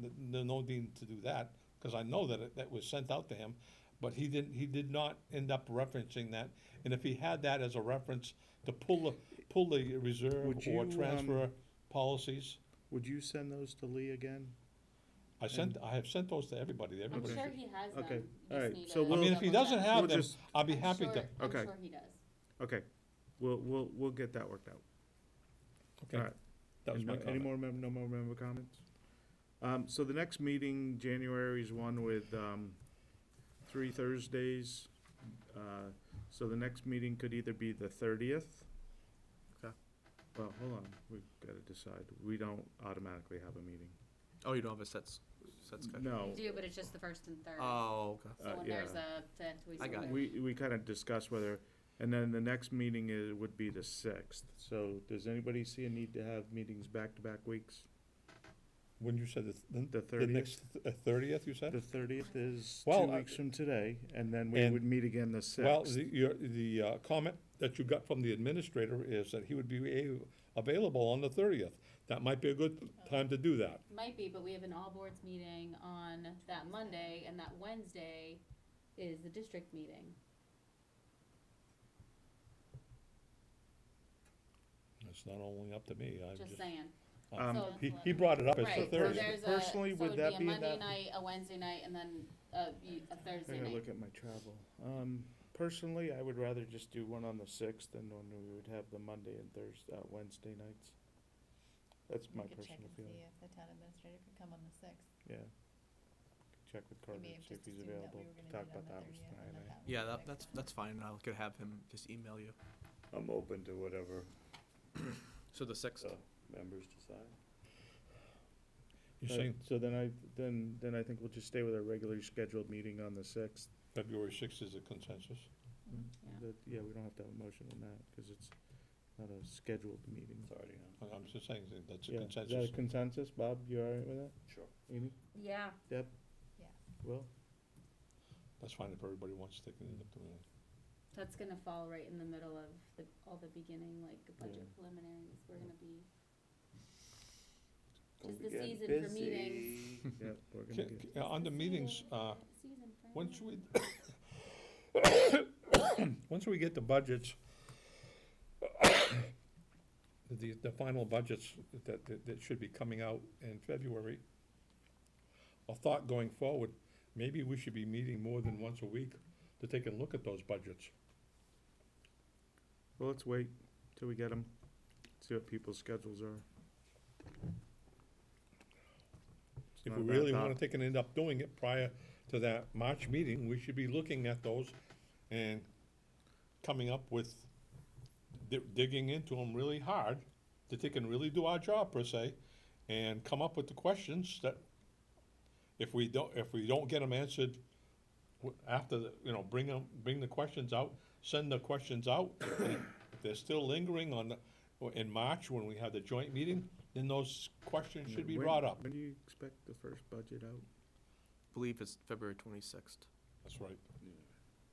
need to do that, because I know that that was sent out to him, but he did not end up referencing that. And if he had that as a reference to pull the reserve Would or you, transfer policies, Would you send those to Lee again? I have sent those to everybody. I'm Everybody. sure he has them. Okay, You all just right, need so to I mean, if he double doesn't check. have We'll them, just- I'll be I'm happy sure- to. I'm Okay. sure he does. Okay, we'll get that worked out. Okay, All right. that was my Any comment. more, no more member comments? So the next meeting, January, is one with, 3 Thursdays. So the next meeting could either be the 30th. Okay. Well, hold on, we've gotta decide. We don't automatically have a meeting. Oh, you don't have a set schedule? No, We do, but it's just the first and third. Oh, okay. So when there's yeah. a fifth, we I got switch. we kinda discussed whether, and then the next meeting would be the 6th. So does anybody see a need to have meetings back-to-back weeks? When you said The the 30th? next 30th, you said? The 30th is Well, 2 weeks from today, and then we and- would meet again the 6th. Well, the comment that you got from the administrator is that he would be available on the 30th. That might be a good time to do that. Might be, but we have an all boards meeting on that Monday, and that Wednesday is the district meeting. It's not only up to me, I'm Just just, saying. Um, So he brought it up as the Right, so 30th. there's Personally, would that so be it'd in be a that- Monday night, a Wednesday night, and then a Thursday I gotta night. look at my travel. Personally, I would rather just do one on the 6th than when we would have the Monday and Wednesday nights. That's my We could check personal and see feeling, if the town administrator could come on the 6th. yeah. Check with We Carter, may have see if just he's assumed that available, we were gonna talk meet on about the that with 30th and tonight. that that was Yeah, the next that's one. fine. I could have him just email you. I'm open to whatever So the 6th. members decide. You're saying So then I think we'll just stay with our regularly scheduled meeting on the 6th. February 6th is a consensus? Yeah. Yeah, we don't have to have a motion on that, cause it's not a scheduled meeting. It's already on. I'm just saying that that's a Yeah, is that a consensus. consensus? Bob, you all right with that? Sure. Amy? Yeah, Deb? Yeah. Will? That's fine if everybody wants to take it up to me. that's gonna fall right in the middle of all the beginning, like, the budget preliminaries. We're gonna be, Gonna Just be the getting season for busy. meetings. Yeah, we're gonna get. On the meetings, season for once we get the budgets, the final budgets that should be coming out in February, a thought going forward, maybe we should be meeting more than once a week to take a look at those budgets. Well, let's wait till we get them, see what people's schedules are. It's If not we a bad really thought. wanna take and end up doing it prior to that March meeting, we should be looking at those and coming up with, digging into them really hard, to take and really do our job per se, and come up with the questions that, if we don't get them answered after, bring the questions out, send the questions out, and if they're still lingering in March, when we have the joint meeting, then those questions should be When- brought up. When do you expect the first budget out? Believe it's February 26th. That's right.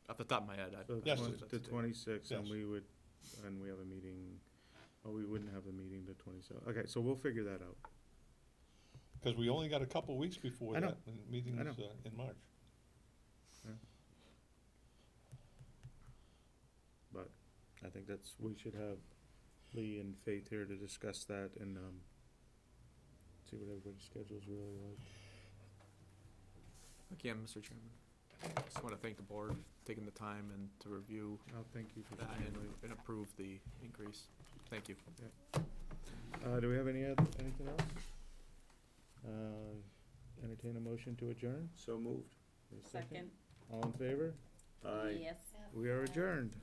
Off the top of my head, So Yes. the 26th, and Yes. and we have a meeting, we wouldn't have a meeting the 27th. Okay, so we'll figure that out. Because we only got a couple of weeks before I know. that, and the meeting I is know. in March. But I think we should have Lee and Faith here to discuss that and, see what everybody's schedule's really like. Again, Mr. Chairman, just want to thank the board for taking the time and to review Oh, thank you for that staying late. and approve the increase. Thank you. Do we have anything else? Entertain a motion to adjourn? So moved. Is there a Second. All in favor? Aye. Yes. We are adjourned.